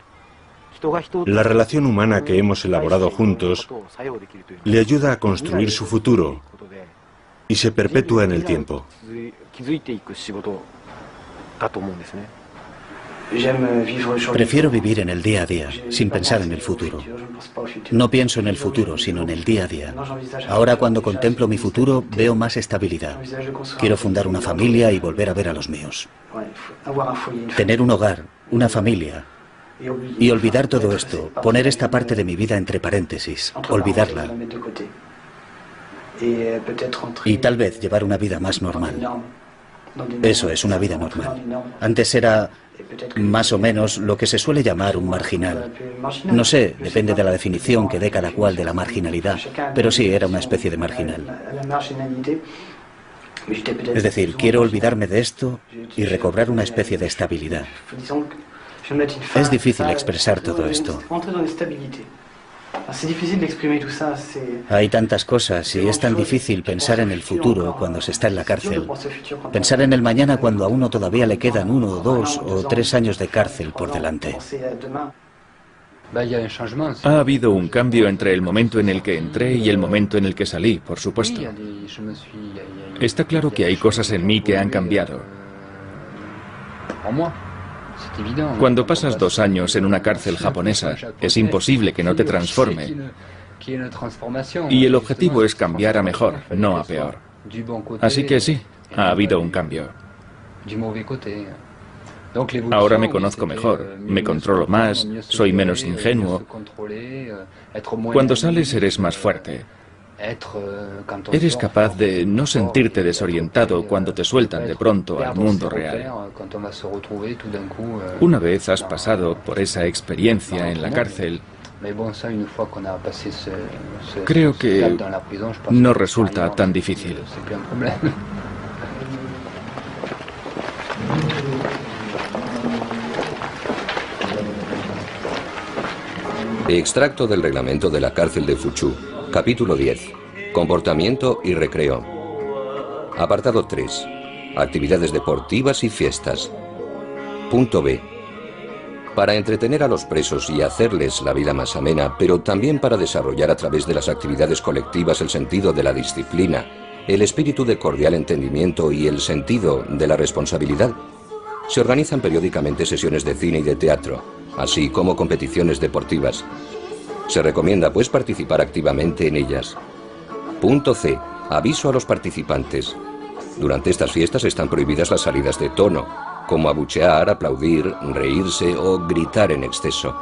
la relación humana que hemos elaborado juntos le ayuda a construir su futuro y se perpetúa en el tiempo. Prefiero vivir en el día a día, sin pensar en el futuro. No pienso en el futuro, sino en el día a día. Ahora, cuando contemplo mi futuro, veo más estabilidad. Quiero fundar una familia y volver a ver a los míos. Tener un hogar, una familia. Y olvidar todo esto, poner esta parte de mi vida entre paréntesis, olvidarla. Y tal vez llevar una vida más normal. Eso es una vida normal. Antes era más o menos lo que se suele llamar un marginal. No sé, depende de la definición que dé cada cual de la marginalidad, pero sí, era una especie de marginal. Es decir, quiero olvidarme de esto y recobrar una especie de estabilidad. Es difícil expresar todo esto. Hay tantas cosas y es tan difícil pensar en el futuro cuando se está en la cárcel. Pensar en el mañana cuando a uno todavía le quedan 1 o 2 o 3 años de cárcel por delante. Ha habido un cambio entre el momento en el que entré y el momento en el que salí, por supuesto. Está claro que hay cosas en mí que han cambiado. Cuando pasas 2 años en una cárcel japonesa, es imposible que no te transforme. Y el objetivo es cambiar a mejor, no a peor. Así que sí, ha habido un cambio. Ahora me conozco mejor, me controlo más, soy menos ingenuo. Cuando sales eres más fuerte. Eres capaz de no sentirte desorientado cuando te sueltan de pronto al mundo real. Una vez has pasado por esa experiencia en la cárcel, creo que no resulta tan difícil. Extracto del reglamento de la cárcel de Fuchu. Capítulo 10. Comportamiento y recreo. Apartado 3. Actividades deportivas y fiestas. Punto B. Para entretener a los presos y hacerles la vida más amena, pero también para desarrollar a través de las actividades colectivas el sentido de la disciplina el espíritu de cordial entendimiento y el sentido de la responsabilidad, se organizan periódicamente sesiones de cine y de teatro, así como competiciones deportivas. Se recomienda, pues, participar activamente en ellas. Punto C. Aviso a los participantes. Durante estas fiestas están prohibidas las salidas de tono, como abuchear, aplaudir, reírse o gritar en exceso.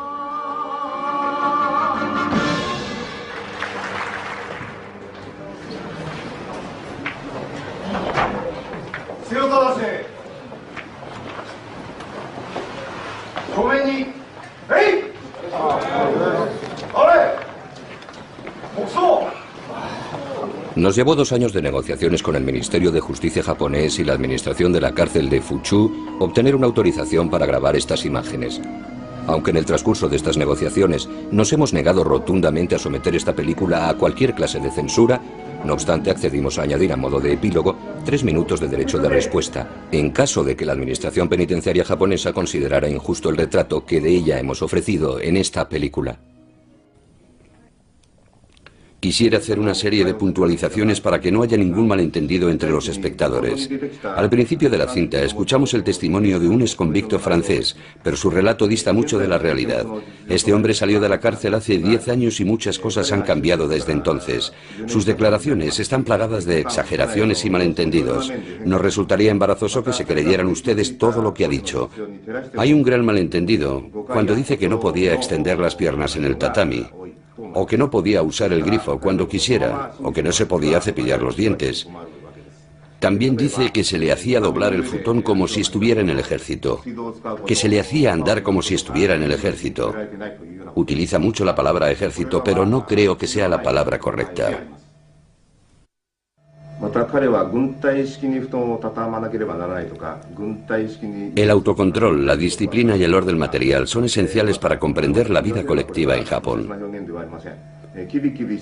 Nos llevó 2 años de negociaciones con el Ministerio de Justicia japonés y la administración de la cárcel de Fuchu obtener una autorización para grabar estas imágenes. Aunque en el transcurso de estas negociaciones nos hemos negado rotundamente a someter esta película a cualquier clase de censura, no obstante accedimos a añadir a modo de epílogo 3 minutos de derecho de respuesta, en caso de que la administración penitenciaria japonesa considerara injusto el retrato que de ella hemos ofrecido en esta película. Quisiera hacer una serie de puntualizaciones para que no haya ningún malentendido entre los espectadores. Al principio de la cinta escuchamos el testimonio de un exconvicto francés, pero su relato dista mucho de la realidad. Este hombre salió de la cárcel hace 10 años y muchas cosas han cambiado desde entonces. Sus declaraciones están plagadas de exageraciones y malentendidos. Nos resultaría embarazoso que se creyeran ustedes todo lo que ha dicho. Hay un gran malentendido cuando dice que no podía extender las piernas en el tatami, o que no podía usar el grifo cuando quisiera, o que no se podía cepillar los dientes. También dice que se le hacía doblar el futón como si estuviera en el ejército, que se le hacía andar como si estuviera en el ejército. Utiliza mucho la palabra ejército, pero no creo que sea la palabra correcta. El autocontrol, la disciplina y el orden material son esenciales para comprender la vida colectiva en Japón.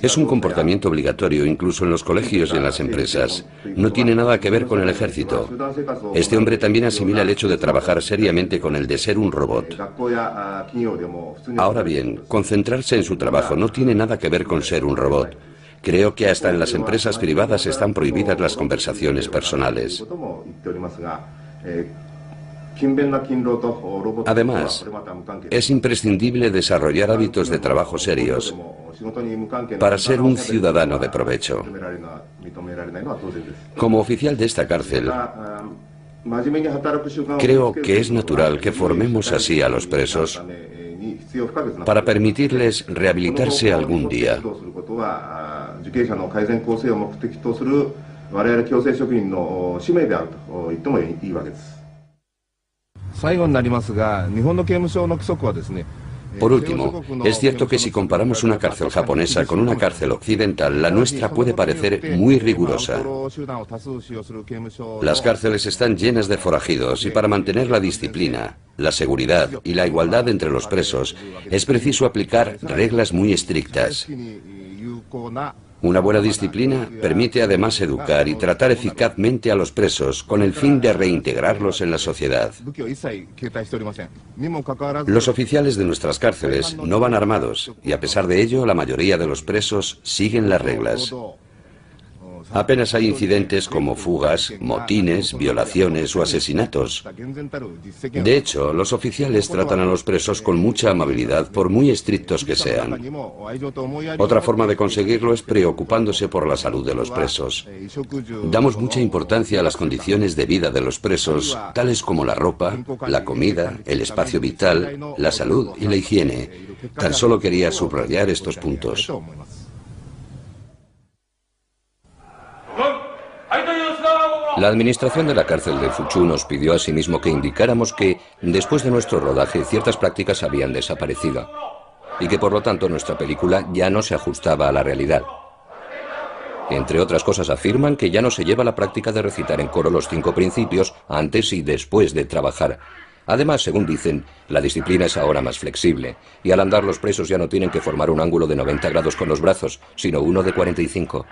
Es un comportamiento obligatorio incluso en los colegios y en las empresas. No tiene nada que ver con el ejército. Este hombre también asimila el hecho de trabajar seriamente con el de ser un robot. Ahora bien, concentrarse en su trabajo no tiene nada que ver con ser un robot. Creo que hasta en las empresas privadas están prohibidas las conversaciones personales. Además, es imprescindible desarrollar hábitos de trabajo serios para ser un ciudadano de provecho. Como oficial de esta cárcel, creo que es natural que formemos así a los presos para permitirles rehabilitarse algún día. Por último, es cierto que si comparamos una cárcel japonesa con una cárcel occidental, la nuestra puede parecer muy rigurosa. Las cárceles están llenas de forajidos y para mantener la disciplina, la seguridad y la igualdad entre los presos, es preciso aplicar reglas muy estrictas. Una buena disciplina permite además educar y tratar eficazmente a los presos con el fin de reintegrarlos en la sociedad. Los oficiales de nuestras cárceles no van armados y a pesar de ello la mayoría de los presos siguen las reglas. Apenas hay incidentes como fugas, motines, violaciones o asesinatos. De hecho, los oficiales tratan a los presos con mucha amabilidad por muy estrictos que sean. Otra forma de conseguirlo es preocupándose por la salud de los presos. Damos mucha importancia a las condiciones de vida de los presos, tales como la ropa, la comida, el espacio vital, la salud y la higiene. Tan solo quería subrayar estos puntos. La administración de la cárcel de Fuchu nos pidió asimismo que indicáramos que, después de nuestro rodaje, ciertas prácticas habían desaparecido y que por lo tanto nuestra película ya no se ajustaba a la realidad. Entre otras cosas afirman que ya no se lleva la práctica de recitar en coro los 5 principios antes y después de trabajar. Además, según dicen, la disciplina es ahora más flexible y al andar los presos ya no tienen que formar un ángulo de 90 grados con los brazos, sino uno de 45.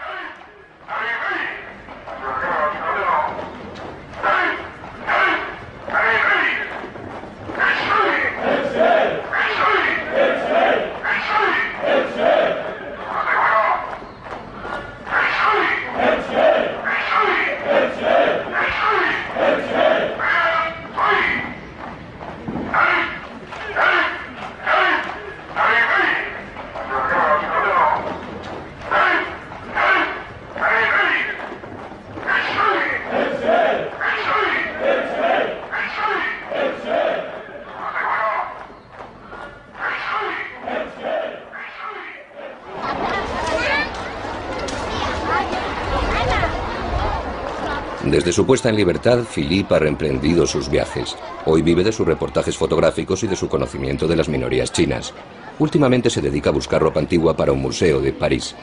Desde su puesta en libertad, Philippe ha reemprendido sus viajes. Hoy vive de sus reportajes fotográficos y de su conocimiento de las minorías chinas. Últimamente se dedica a buscar ropa antigua para un museo de París.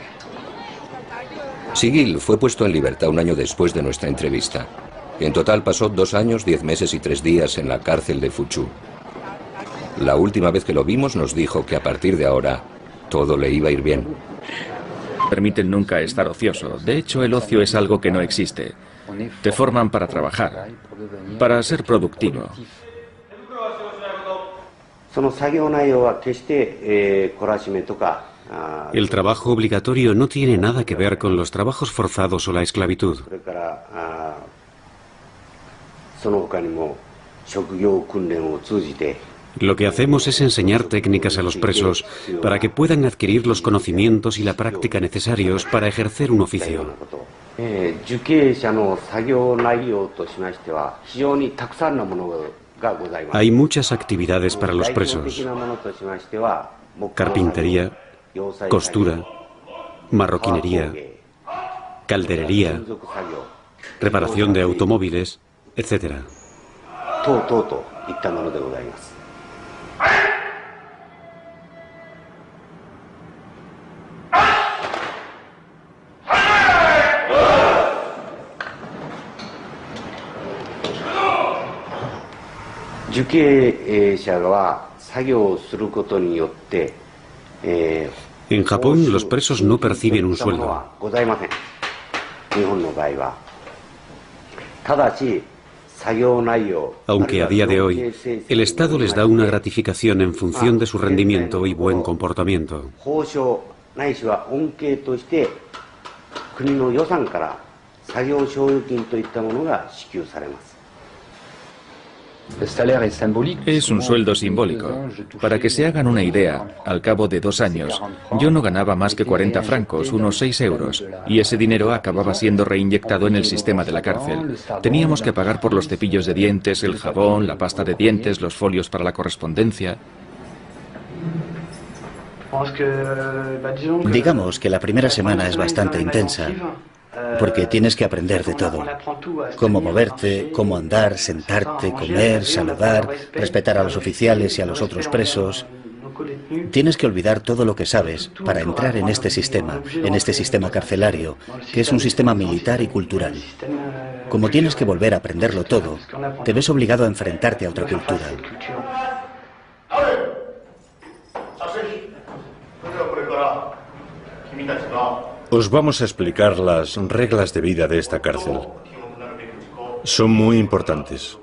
Sigil fue puesto en libertad un año después de nuestra entrevista. En total pasó 2 años, 10 meses y 3 días en la cárcel de Fuchu. La última vez que lo vimos nos dijo que a partir de ahora todo le iba a ir bien. Permiten nunca estar ocioso. De hecho, el ocio es algo que no existe. Te forman para trabajar, para ser productivo. El trabajo obligatorio no tiene nada que ver con los trabajos forzados o la esclavitud. Lo que hacemos es enseñar técnicas a los presos para que puedan adquirir los conocimientos y la práctica necesarios para ejercer un oficio. Hay muchas actividades para los presos: carpintería, costura, marroquinería, calderería, reparación de automóviles, etc. En Japón, los presos no perciben un sueldo. Aunque a día de hoy, el Estado les da una gratificación en función de su rendimiento y buen comportamiento. Es un sueldo simbólico. Para que se hagan una idea, al cabo de 2 años, yo no ganaba más que 40 francos, unos 6 euros, y ese dinero acababa siendo reinyectado en el sistema de la cárcel. Teníamos que pagar por los cepillos de dientes, el jabón, la pasta de dientes, los folios para la correspondencia. Digamos que la primera semana es bastante intensa, porque tienes que aprender de todo. Cómo moverte, cómo andar, sentarte, comer, saludar, respetar a los oficiales y a los otros presos. Tienes que olvidar todo lo que sabes para entrar en este sistema carcelario, que es un sistema militar y cultural. Como tienes que volver a aprenderlo todo, te ves obligado a enfrentarte a otra cultura. Os vamos a explicar las reglas de vida de esta cárcel. Son muy importantes.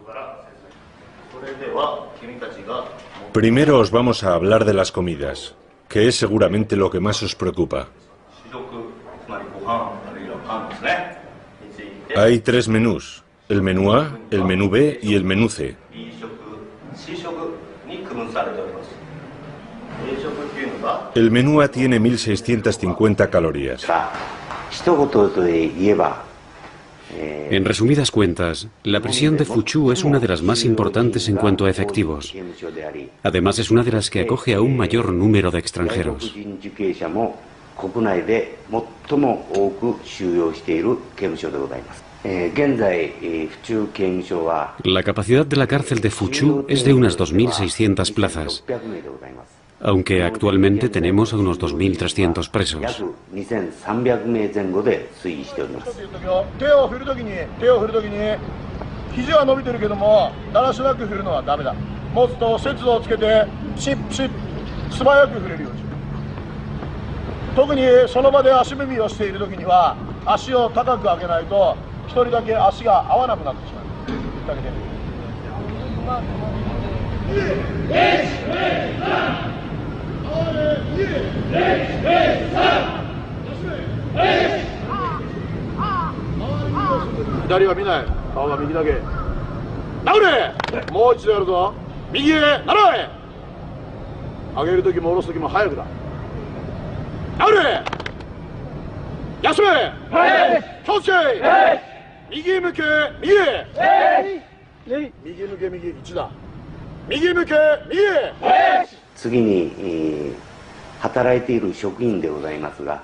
Primero os vamos a hablar de las comidas, que es seguramente lo que más os preocupa. Hay 3 menús: el menú A, el menú B y el menú C. El menú A tiene 1650 calorías. En resumidas cuentas, la prisión de Fuchu es una de las más importantes en cuanto a efectivos. Además, es una de las que acoge a un mayor número de extranjeros. La capacidad de la cárcel de Fuchu es de unas 2.600 plazas, aunque actualmente tenemos a unos 2.300 presos.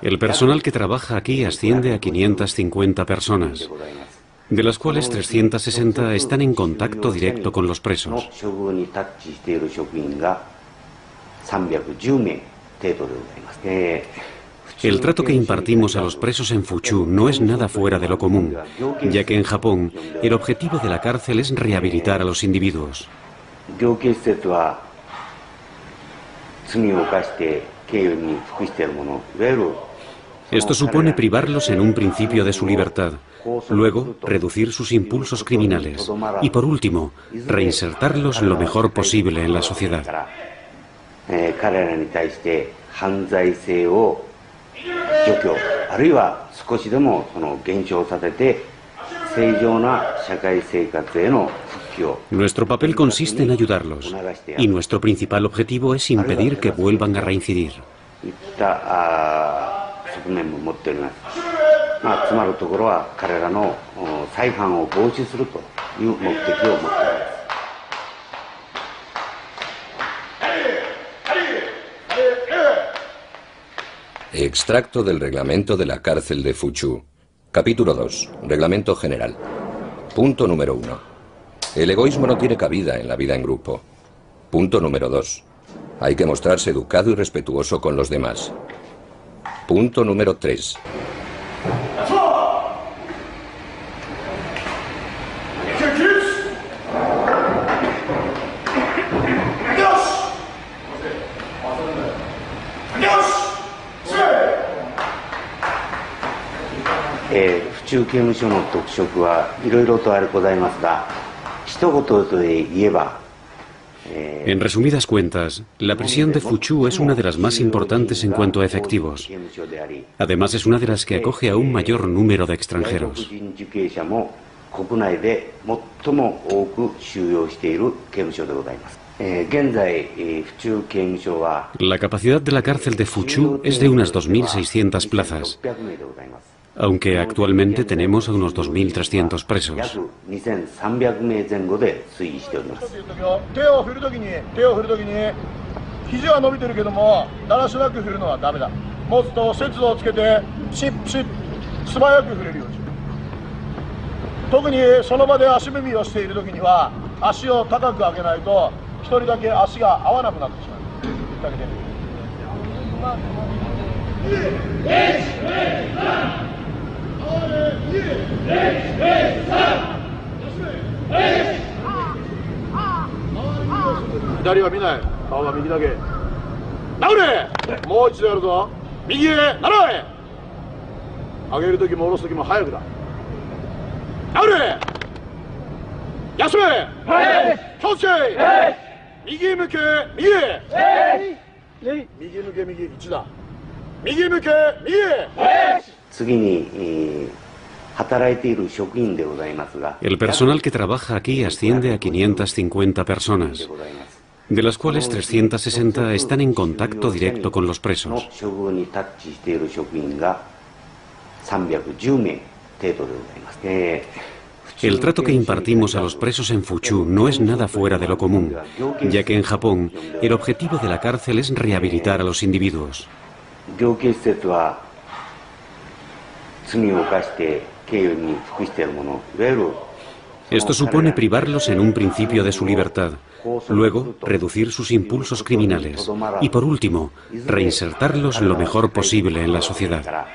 El personal que trabaja aquí asciende a 550 personas. de las cuales 360 están en contacto directo con los presos. El trato que impartimos a los presos en Fuchu no es nada fuera de lo común, ya que en Japón el objetivo de la cárcel es rehabilitar a los individuos. Esto supone privarlos en un principio de su libertad, luego reducir sus impulsos criminales y por último reinsertarlos lo mejor posible en la sociedad. Nuestro papel consiste en ayudarlos y nuestro principal objetivo es impedir que vuelvan a reincidir. Extracto del reglamento de la cárcel de Fuchu. Capítulo 2. Reglamento general. Punto número 1. El egoísmo no tiene cabida en la vida en grupo. Punto número 2. Hay que mostrarse educado y respetuoso con los demás. Punto número 3. En resumidas cuentas, la prisión de Fuchu es una de las más importantes en cuanto a efectivos. Además, es una de las que acoge a un mayor número de extranjeros. La capacidad de la cárcel de Fuchu es de unas 2.600 plazas, aunque actualmente tenemos a unos 2.300 presos. El personal que trabaja aquí asciende a 550 personas, de las cuales 360 están en contacto directo con los presos. El trato que impartimos a los presos en Fuchu no es nada fuera de lo común, ya que en Japón el objetivo de la cárcel es rehabilitar a los individuos. Esto supone privarlos en un principio de su libertad, luego reducir sus impulsos criminales y por último reinsertarlos lo mejor posible en la sociedad.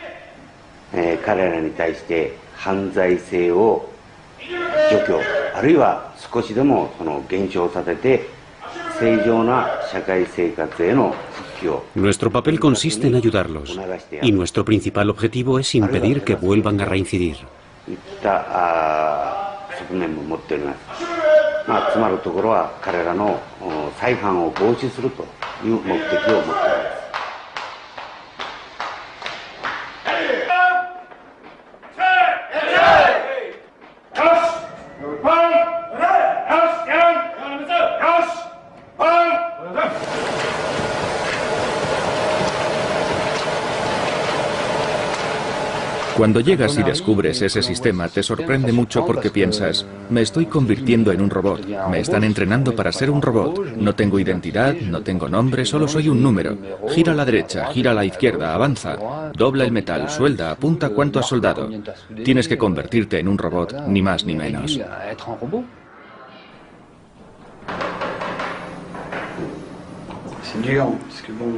Nuestro papel consiste en ayudarlos y nuestro principal objetivo es impedir que vuelvan a reincidir. Cuando llegas y descubres ese sistema, te sorprende mucho porque piensas, me estoy convirtiendo en un robot, me están entrenando para ser un robot, no tengo identidad, no tengo nombre, solo soy un número. Gira a la derecha, gira a la izquierda, avanza, dobla el metal, suelda, apunta cuánto has soldado. Tienes que convertirte en un robot, ni más ni menos.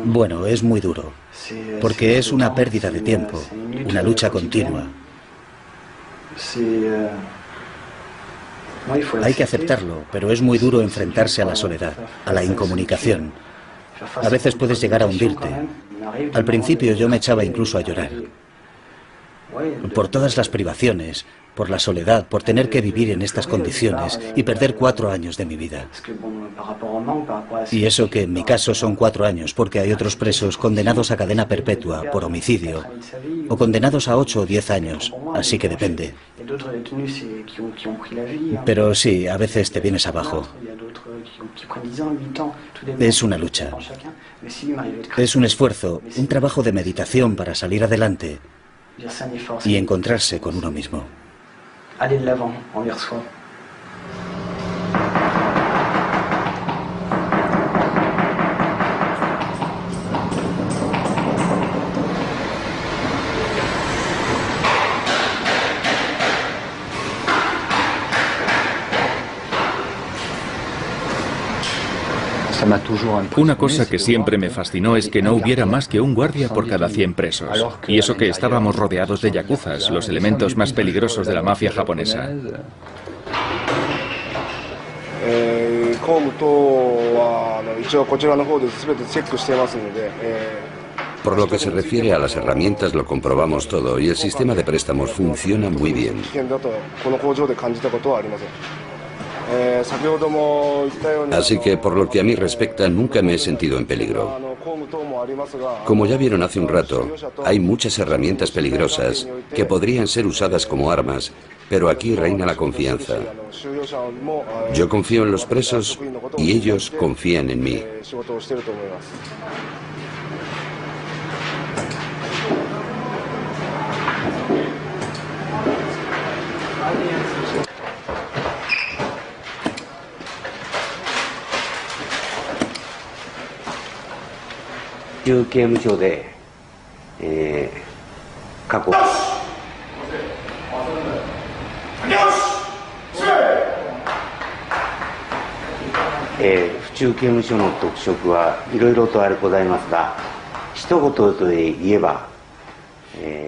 Bueno, es muy duro, porque es una pérdida de tiempo, una lucha continua. Hay que aceptarlo, pero es muy duro enfrentarse a la soledad, a la incomunicación. A veces puedes llegar a hundirte. Al principio yo me echaba incluso a llorar. Por todas las privaciones, por la soledad, por tener que vivir en estas condiciones y perder 4 años de mi vida. Y eso que en mi caso son 4 años, porque hay otros presos condenados a cadena perpetua por homicidio o condenados a 8 o 10 años, así que depende. Pero sí, a veces te vienes abajo. Es una lucha. Es un esfuerzo, un trabajo de meditación para salir adelante y encontrarse con uno mismo. Aller de l'avant envers soi. Una cosa que siempre me fascinó es que no hubiera más que un guardia por cada 100 presos. Y eso que estábamos rodeados de yakuzas, los elementos más peligrosos de la mafia japonesa. Por lo que se refiere a las herramientas, lo comprobamos todo y el sistema de préstamos funciona muy bien. Así que, por lo que a mí respecta, nunca me he sentido en peligro. Como ya vieron hace un rato, hay muchas herramientas peligrosas que podrían ser usadas como armas, pero aquí reina la confianza. Yo confío en los presos y ellos confían en mí.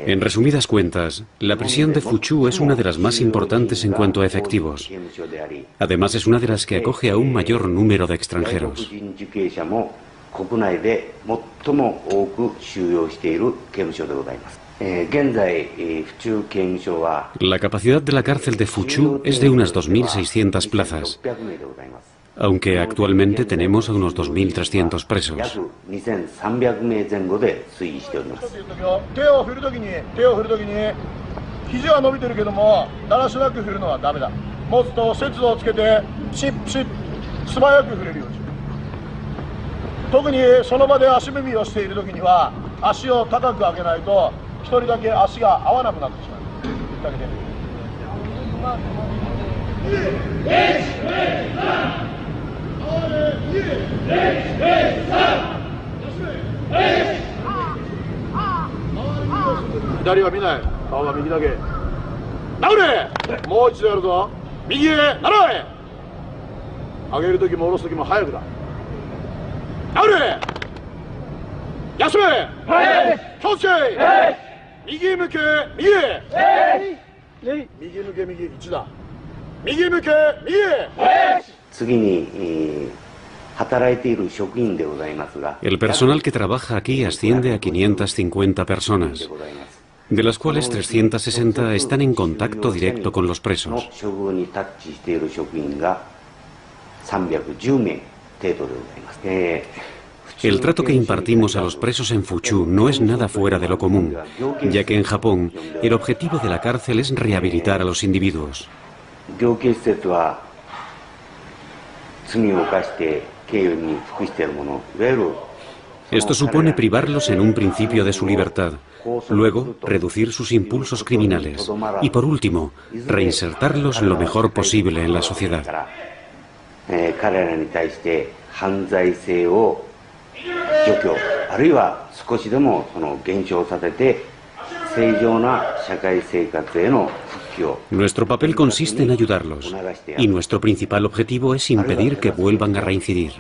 En resumidas cuentas, la prisión de Fuchu es una de las más importantes en cuanto a efectivos. Además, es una de las que acoge a un mayor número de extranjeros. La capacidad de la cárcel de Fuchu es de unas 2.600 plazas, aunque actualmente tenemos a unos 2.300 presos. El personal que trabaja aquí asciende a 550 personas, de las cuales 360 están en contacto directo con los presos. El trato que impartimos a los presos en Fuchu no es nada fuera de lo común, ya que en Japón el objetivo de la cárcel es rehabilitar a los individuos. Esto supone privarlos en un principio de su libertad, luego reducir sus impulsos criminales y por último reinsertarlos lo mejor posible en la sociedad. Nuestro papel consiste en ayudarlos y nuestro principal objetivo es impedir que vuelvan a reincidir.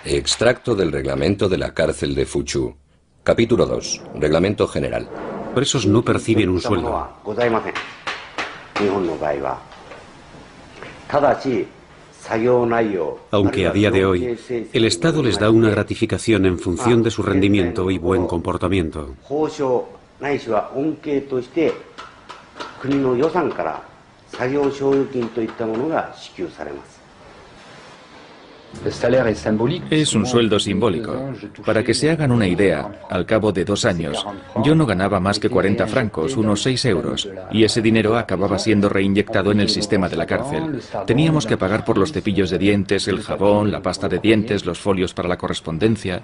Extracto del reglamento de la cárcel de Fuchu. Capítulo 2. Reglamento general. Presos no perciben un sueldo. Aunque a día de hoy, el Estado les da una gratificación en función de su rendimiento y buen comportamiento. Es un sueldo simbólico. Para que se hagan una idea, al cabo de 2 años, yo no ganaba más que 40 francos, unos 6 euros, y ese dinero acababa siendo reinyectado en el sistema de la cárcel. Teníamos que pagar por los cepillos de dientes, el jabón, la pasta de dientes, los folios para la correspondencia.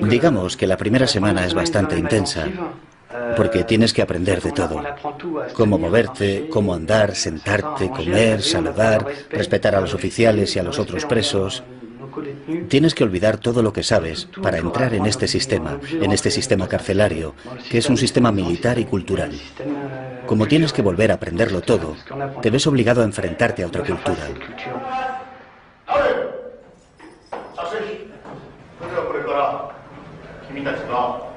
Digamos que la primera semana es bastante intensa, porque tienes que aprender de todo. Cómo moverte, cómo andar, sentarte, comer, saludar, respetar a los oficiales y a los otros presos. Tienes que olvidar todo lo que sabes para entrar en este sistema carcelario, que es un sistema militar y cultural. Como tienes que volver a aprenderlo todo, te ves obligado a enfrentarte a otra cultura.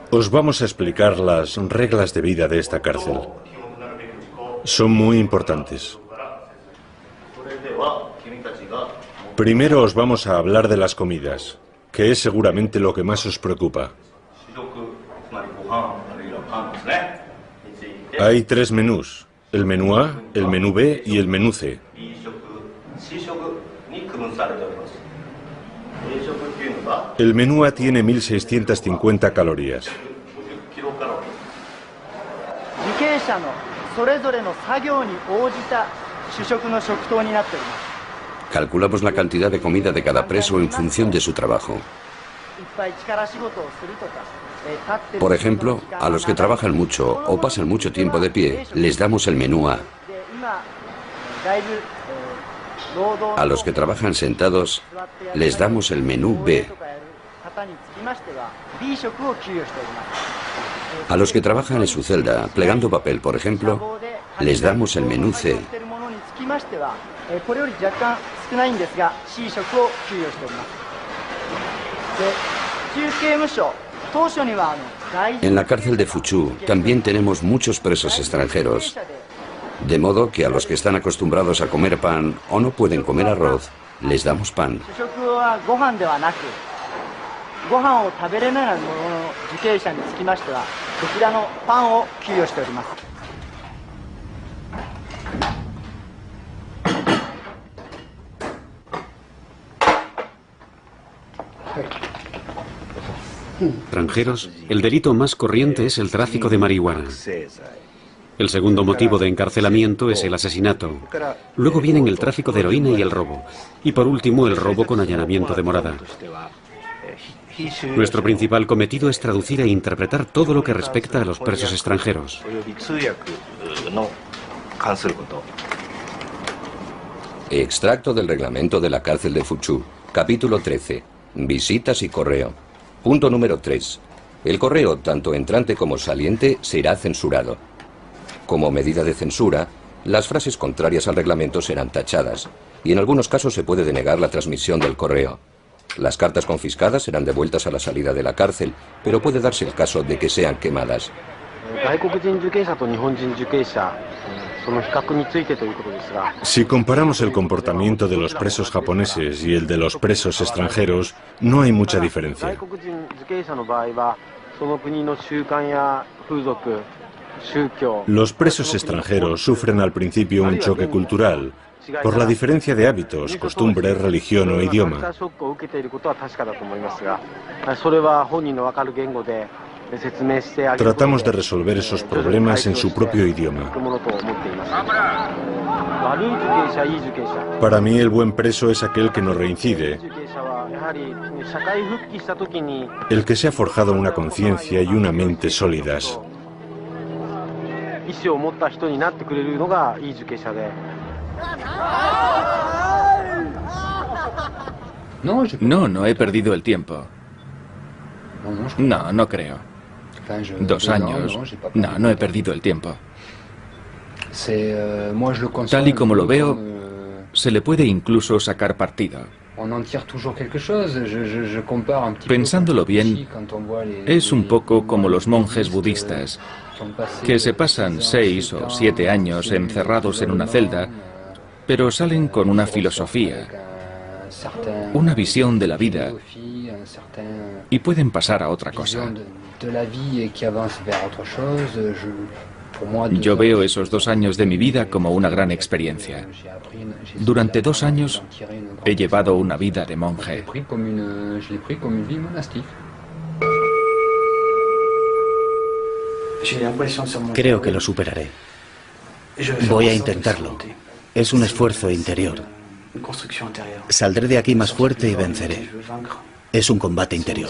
Os vamos a explicar las reglas de vida de esta cárcel. Son muy importantes. Primero os vamos a hablar de las comidas, que es seguramente lo que más os preocupa. Hay 3 menús, el menú A, el menú B y el menú C. El menú A tiene 1650 calorías. Calculamos la cantidad de comida de cada preso en función de su trabajo. Por ejemplo, a los que trabajan mucho o pasan mucho tiempo de pie, les damos el menú A. A los que trabajan sentados, les damos el menú B. A los que trabajan en su celda, plegando papel, por ejemplo, les damos el menú C. En la cárcel de Fuchu también tenemos muchos presos extranjeros, de modo que a los que están acostumbrados a comer pan o no pueden comer arroz, les damos pan. Extranjeros, el delito más corriente es el tráfico de marihuana. El segundo motivo de encarcelamiento es el asesinato. Luego vienen el tráfico de heroína y el robo. Y por último, el robo con allanamiento de morada. Nuestro principal cometido es traducir e interpretar todo lo que respecta a los presos extranjeros. Extracto del reglamento de la cárcel de Fuchu. Capítulo 13. Visitas y correo. Punto número 3. El correo, tanto entrante como saliente, será censurado. Como medida de censura, las frases contrarias al reglamento serán tachadas, y en algunos casos se puede denegar la transmisión del correo. Las cartas confiscadas serán devueltas a la salida de la cárcel, pero puede darse el caso de que sean quemadas. Si comparamos el comportamiento de los presos japoneses y el de los presos extranjeros, no hay mucha diferencia. Los presos extranjeros sufren al principio un choque cultural por la diferencia de hábitos, costumbres, religión o idioma. Tratamos de resolver esos problemas en su propio idioma. Para mí el buen preso es aquel que no reincide, el que se ha forjado una conciencia y una mente sólidas. No he perdido el tiempo. No, no creo. 2 años. No he perdido el tiempo. Tal y como lo veo, se le puede incluso sacar partido. Pensándolo bien, es un poco como los monjes budistas, que se pasan 6 o 7 años encerrados en una celda, pero salen con una filosofía, una visión de la vida, y pueden pasar a otra cosa. Yo veo esos 2 años de mi vida como una gran experiencia. Durante 2 años he llevado una vida de monje. Creo que lo superaré. Voy a intentarlo. Es un esfuerzo interior. Saldré de aquí más fuerte y venceré. Es un combate interior.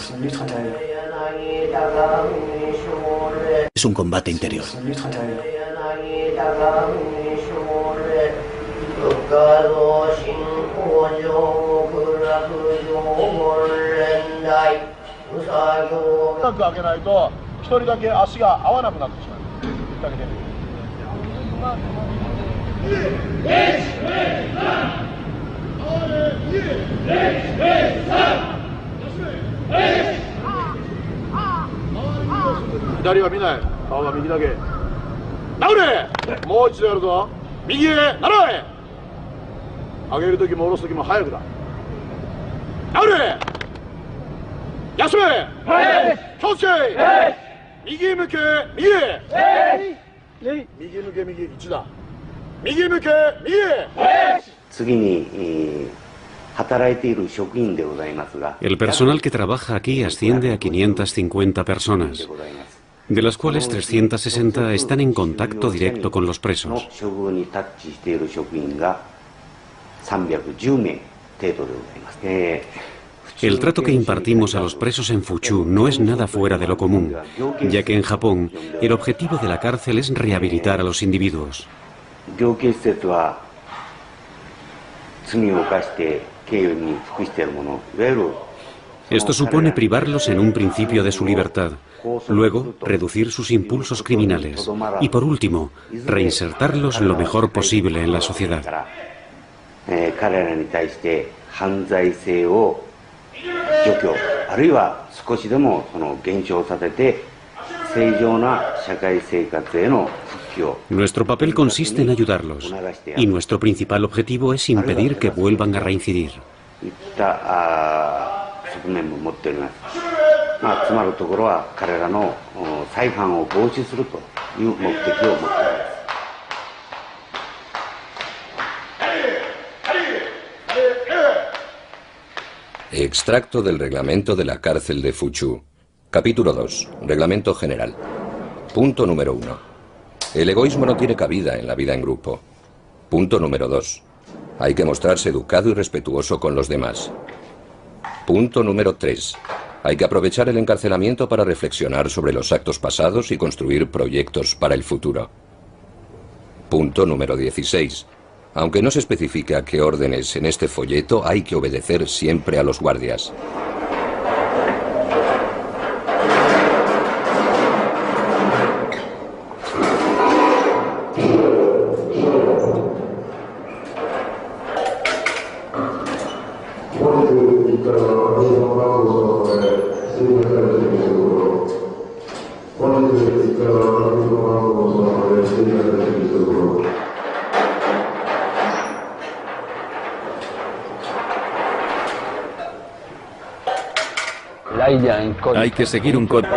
Es un combate interior. El personal que trabaja aquí asciende a 550 personas, de las cuales 360 están en contacto directo con los presos. El trato que impartimos a los presos en Fuchu no es nada fuera de lo común, ya que en Japón el objetivo de la cárcel es rehabilitar a los individuos. Esto supone privarlos en un principio de su libertad, luego reducir sus impulsos criminales y por último reinsertarlos lo mejor posible en la sociedad. Nuestro papel consiste en ayudarlos y nuestro principal objetivo es impedir que vuelvan a reincidir. Extracto del reglamento de la cárcel de Fuchu. Capítulo 2. Reglamento general. Punto número 1. El egoísmo no tiene cabida en la vida en grupo. Punto número 2. Hay que mostrarse educado y respetuoso con los demás. Punto número 3. Hay que aprovechar el encarcelamiento para reflexionar sobre los actos pasados y construir proyectos para el futuro. Punto número 16. Aunque no se especifica qué órdenes en este folleto, hay que obedecer siempre a los guardias. Hay que seguir un código.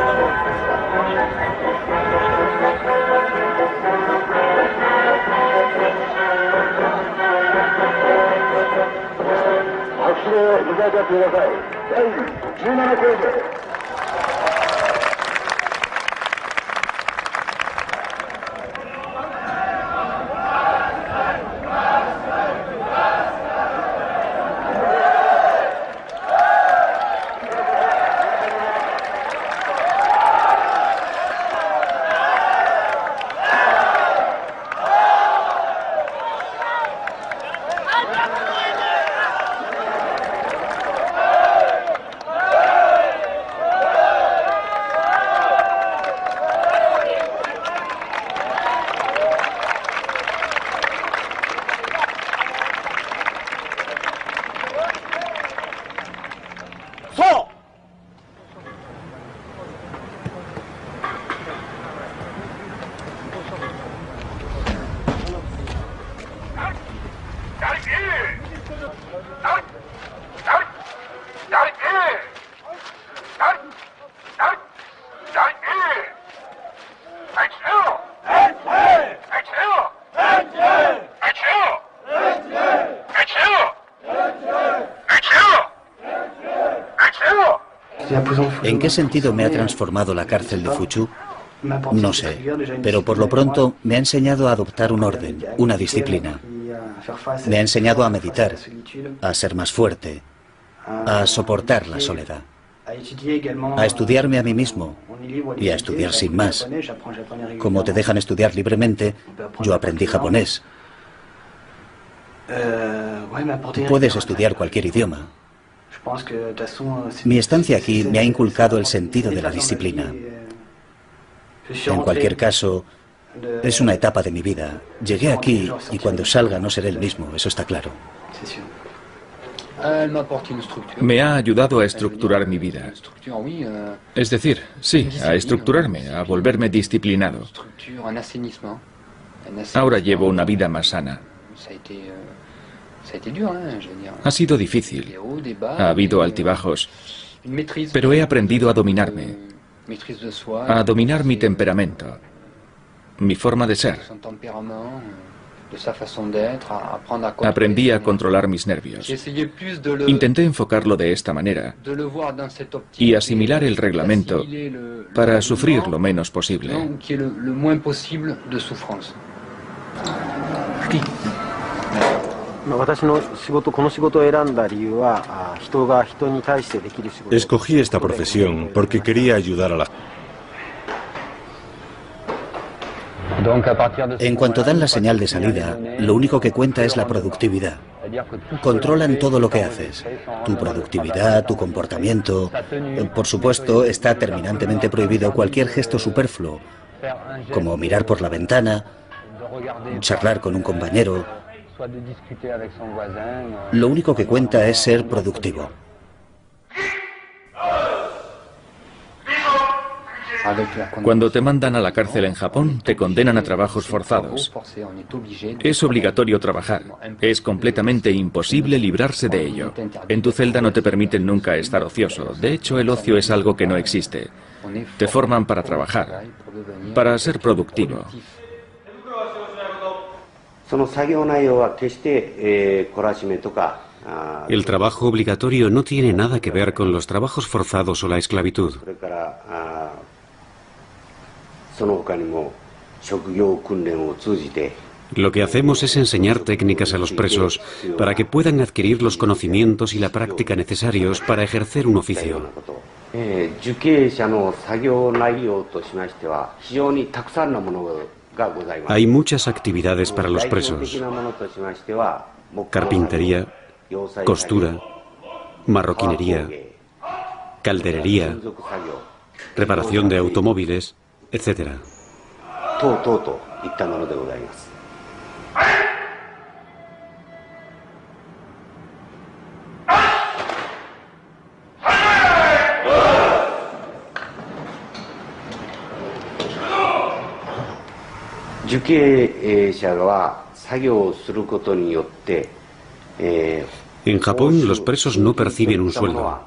¿En qué sentido me ha transformado la cárcel de Fuchu? No sé, pero por lo pronto me ha enseñado a adoptar un orden, una disciplina. Me ha enseñado a meditar, a ser más fuerte, a soportar la soledad, a estudiarme a mí mismo y a estudiar sin más. Como te dejan estudiar libremente, yo aprendí japonés. Puedes estudiar cualquier idioma. Mi estancia aquí me ha inculcado el sentido de la disciplina. En cualquier caso, es una etapa de mi vida. Llegué aquí y cuando salga no seré el mismo, eso está claro. Me ha ayudado a estructurar mi vida. Es decir, sí, a estructurarme, a volverme disciplinado. Ahora llevo una vida más sana. Ha sido difícil. Ha habido altibajos. Pero he aprendido a dominarme. A dominar mi temperamento. Mi forma de ser. Aprendí a controlar mis nervios. Intenté enfocarlo de esta manera y asimilar el reglamento para sufrir lo menos posible. Escogí esta profesión porque quería ayudar a la gente. En cuanto dan la señal de salida, lo único que cuenta es la productividad. Controlan todo lo que haces. Tu productividad, tu comportamiento. Por supuesto, está terminantemente prohibido cualquier gesto superfluo, como mirar por la ventana, charlar con un compañero. Lo único que cuenta es ser productivo. Cuando te mandan a la cárcel en Japón, te condenan a trabajos forzados. Es obligatorio trabajar. Es completamente imposible librarse de ello. En tu celda no te permiten nunca estar ocioso. De hecho, el ocio es algo que no existe. Te forman para trabajar, para ser productivo. El trabajo obligatorio no tiene nada que ver con los trabajos forzados o la esclavitud. Lo que hacemos es enseñar técnicas a los presos para que puedan adquirir los conocimientos y la práctica necesarios para ejercer un oficio. Hay muchas actividades para los presos: carpintería, costura, marroquinería, calderería, reparación de automóviles, etc. En Japón, los presos no perciben un sueldo.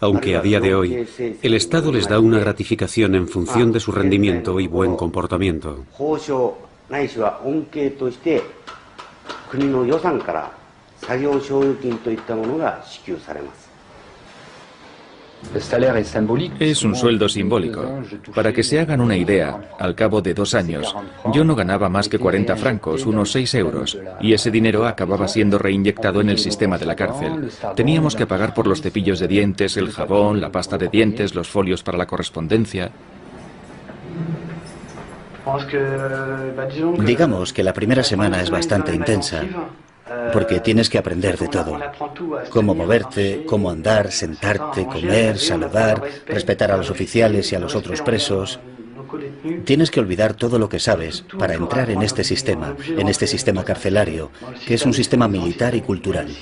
Aunque a día de hoy, el Estado les da una gratificación en función de su rendimiento y buen comportamiento. ないしは恩恵として国の予算から作業奨励金といったものが支給されます。Es un sueldo simbólico. Para que se hagan una idea, al cabo de 2 años, yo no ganaba más que 40 francos, unos 6 euros, y ese dinero acababa siendo reinyectado en el sistema de la cárcel. Teníamos que pagar por los cepillos de dientes, el jabón, la pasta de dientes, los folios para la correspondencia. Digamos que la primera semana es bastante intensa, porque tienes que aprender de todo. Cómo moverte, cómo andar, sentarte, comer, saludar, respetar a los oficiales y a los otros presos. Tienes que olvidar todo lo que sabes para entrar en este sistema carcelario, que es un sistema militar y cultural.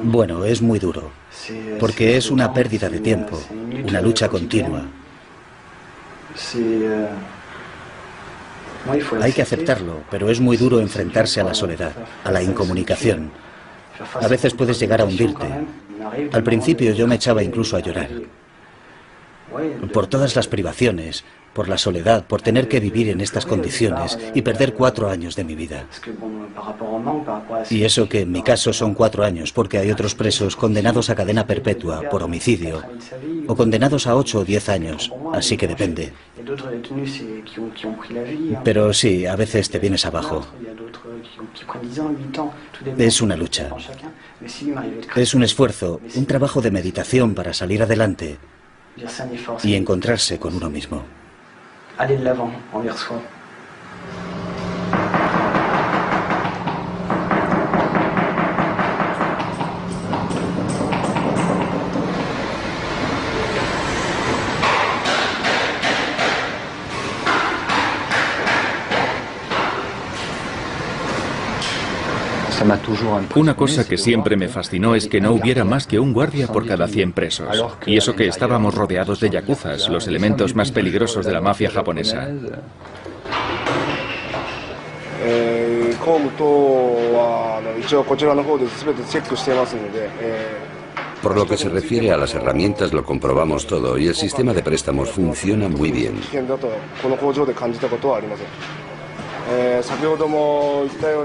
Bueno, es muy duro, porque es una pérdida de tiempo, una lucha continua. Hay que aceptarlo, pero es muy duro enfrentarse a la soledad, a la incomunicación. A veces puedes llegar a hundirte. Al principio yo me echaba incluso a llorar. Por todas las privaciones, por la soledad, por tener que vivir en estas condiciones y perder 4 años de mi vida. Y eso que en mi caso son 4 años, porque hay otros presos condenados a cadena perpetua por homicidio o condenados a 8 o 10 años, así que depende. Pero sí, a veces te vienes abajo. Es una lucha. Es un esfuerzo, un trabajo de meditación para salir adelante y encontrarse con uno mismo. Aller de l'avant envers soi. Una cosa que siempre me fascinó es que no hubiera más que un guardia por cada 100 presos. Y eso que estábamos rodeados de yakuzas, los elementos más peligrosos de la mafia japonesa. Por lo que se refiere a las herramientas, lo comprobamos todo y el sistema de préstamos funciona muy bien.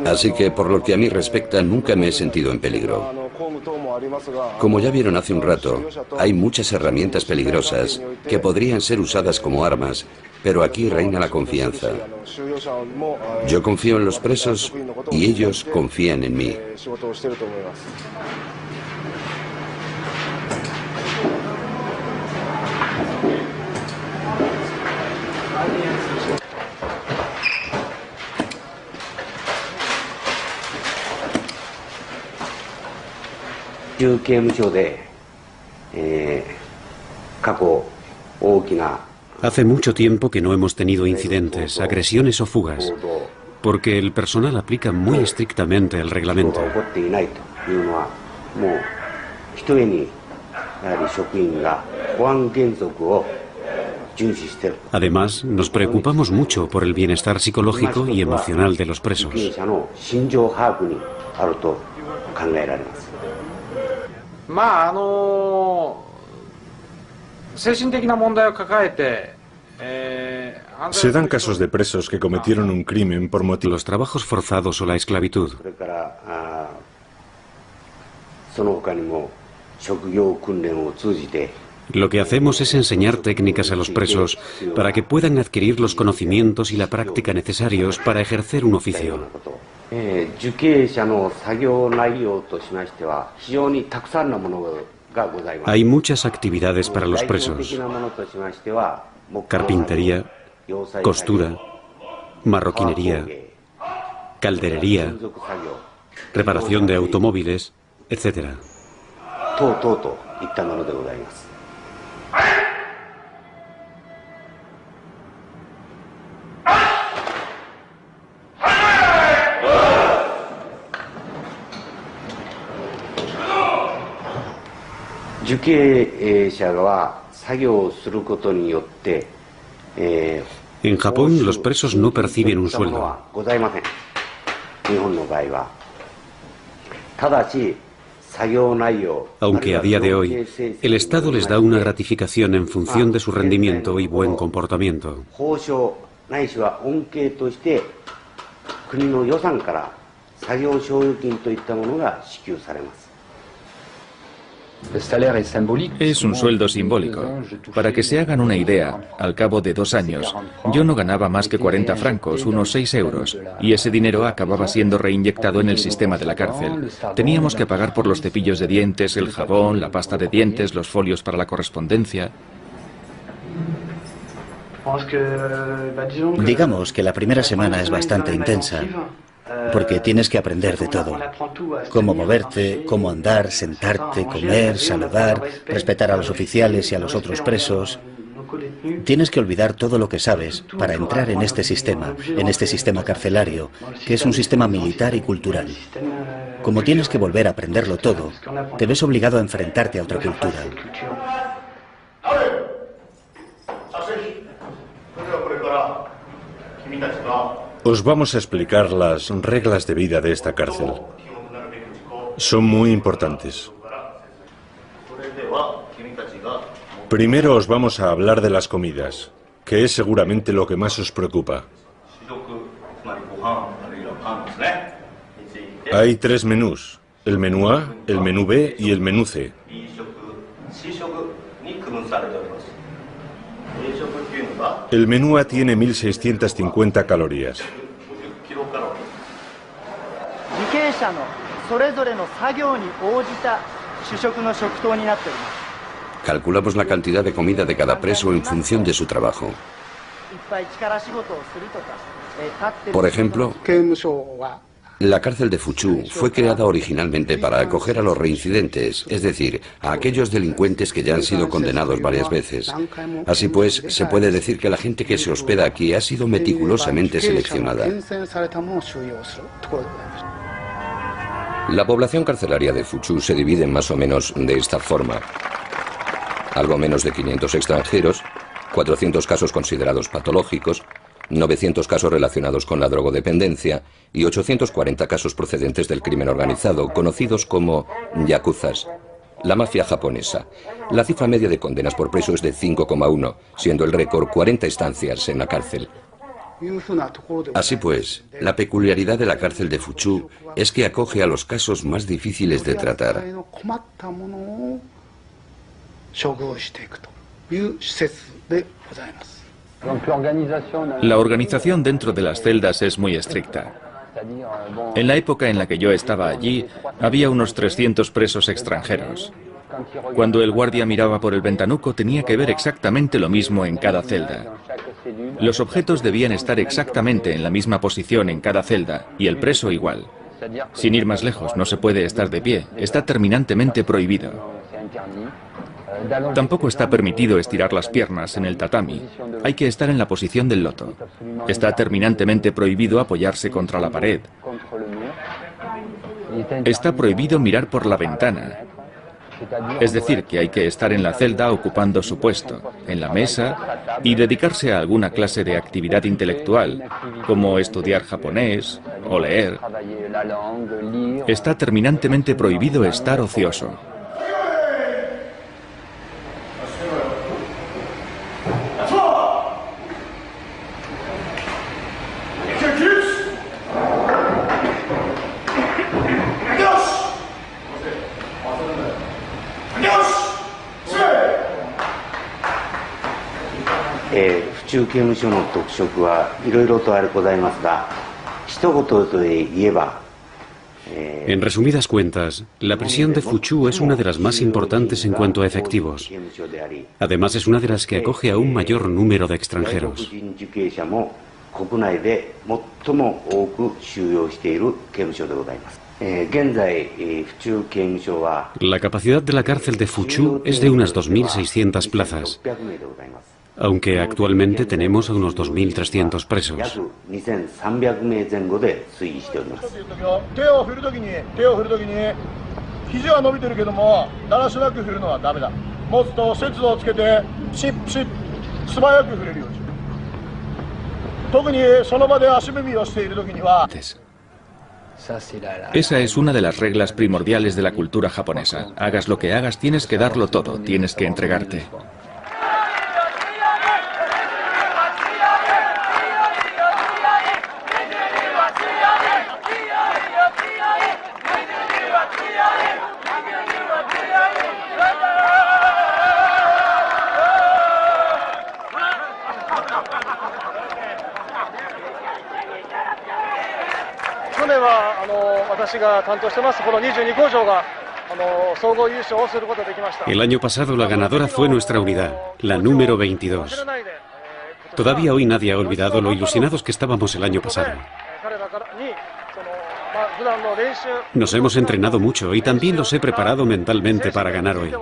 Así que, por lo que a mí respecta, nunca me he sentido en peligro. Como ya vieron hace un rato, hay muchas herramientas peligrosas que podrían ser usadas como armas, pero aquí reina la confianza. Yo confío en los presos y ellos confían en mí. Hace mucho tiempo que no hemos tenido incidentes, agresiones o fugas, porque el personal aplica muy estrictamente el reglamento. Además, nos preocupamos mucho por el bienestar psicológico y emocional de los presos. Se dan casos de presos que cometieron un crimen por motivos... Los trabajos forzados o la esclavitud. Lo que hacemos es enseñar técnicas a los presos para que puedan adquirir los conocimientos y la práctica necesarios para ejercer un oficio. Hay muchas actividades para los presos: carpintería, costura, marroquinería, calderería, reparación de automóviles, etc. En Japón, los presos no perciben un sueldo. Aunque a día de hoy el Estado les da una gratificación en función de su rendimiento y buen comportamiento. Es un sueldo simbólico. Para que se hagan una idea, al cabo de 2 años, yo no ganaba más que 40 francos, unos 6 euros, y ese dinero acababa siendo reinyectado en el sistema de la cárcel. Teníamos que pagar por los cepillos de dientes, el jabón, la pasta de dientes, los folios para la correspondencia. Digamos que la primera semana es bastante intensa, porque tienes que aprender de todo. Cómo moverte, cómo andar, sentarte, comer, saludar, respetar a los oficiales y a los otros presos. Tienes que olvidar todo lo que sabes para entrar en este sistema carcelario, que es un sistema militar y cultural. Como tienes que volver a aprenderlo todo, te ves obligado a enfrentarte a otra cultura. Os vamos a explicar las reglas de vida de esta cárcel. Son muy importantes. Primero os vamos a hablar de las comidas, que es seguramente lo que más os preocupa. Hay 3 menús, el menú A, el menú B y el menú C. El menú A tiene 1650 calorías. Calculamos la cantidad de comida de cada preso en función de su trabajo. Por ejemplo, la cárcel de Fuchu fue creada originalmente para acoger a los reincidentes, es decir, a aquellos delincuentes que ya han sido condenados varias veces. Así pues, se puede decir que la gente que se hospeda aquí ha sido meticulosamente seleccionada. La población carcelaria de Fuchu se divide más o menos de esta forma. Algo menos de 500 extranjeros, 400 casos considerados patológicos, 900 casos relacionados con la drogodependencia y 840 casos procedentes del crimen organizado, conocidos como yakuzas, la mafia japonesa. La cifra media de condenas por preso es de 5,1, siendo el récord 40 estancias en la cárcel. Así pues, la peculiaridad de la cárcel de Fuchu es que acoge a los casos más difíciles de tratar. La organización dentro de las celdas es muy estricta. En la época en la que yo estaba allí, había unos 300 presos extranjeros. Cuando el guardia miraba por el ventanuco, tenía que ver exactamente lo mismo en cada celda. Los objetos debían estar exactamente en la misma posición en cada celda, y el preso igual. Sin ir más lejos, no se puede estar de pie, está terminantemente prohibido. Tampoco está permitido estirar las piernas en el tatami. Hay que estar en la posición del loto. Está terminantemente prohibido apoyarse contra la pared. Está prohibido mirar por la ventana. Es decir, que hay que estar en la celda ocupando su puesto, en la mesa, y dedicarse a alguna clase de actividad intelectual, como estudiar japonés o leer. Está terminantemente prohibido estar ocioso. En resumidas cuentas, la prisión de Fuchu es una de las más importantes en cuanto a efectivos. Además, es una de las que acoge a un mayor número de extranjeros. La capacidad de la cárcel de Fuchu es de unas 2.600 plazas, aunque actualmente tenemos a unos 2.300 presos. Esa es una de las reglas primordiales de la cultura japonesa. Hagas lo que hagas, tienes que darlo todo, tienes que entregarte. El año pasado la ganadora fue nuestra unidad, la número 22. Todavía hoy nadie ha olvidado lo ilusionados que estábamos el año pasado. Nos hemos entrenado mucho y también los he preparado mentalmente para ganar hoy.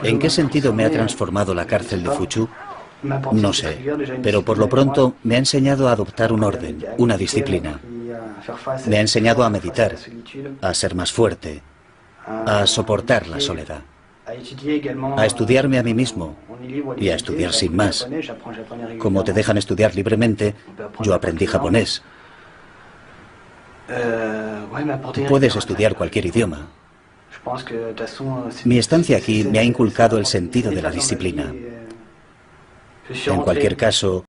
¿En qué sentido me ha transformado la cárcel de Fuchu? No sé, pero por lo pronto me ha enseñado a adoptar un orden, una disciplina. Me ha enseñado a meditar, a ser más fuerte, a soportar la soledad, a estudiarme a mí mismo y a estudiar sin más. Como te dejan estudiar libremente, yo aprendí japonés. Puedes estudiar cualquier idioma. Mi estancia aquí me ha inculcado el sentido de la disciplina. En cualquier caso,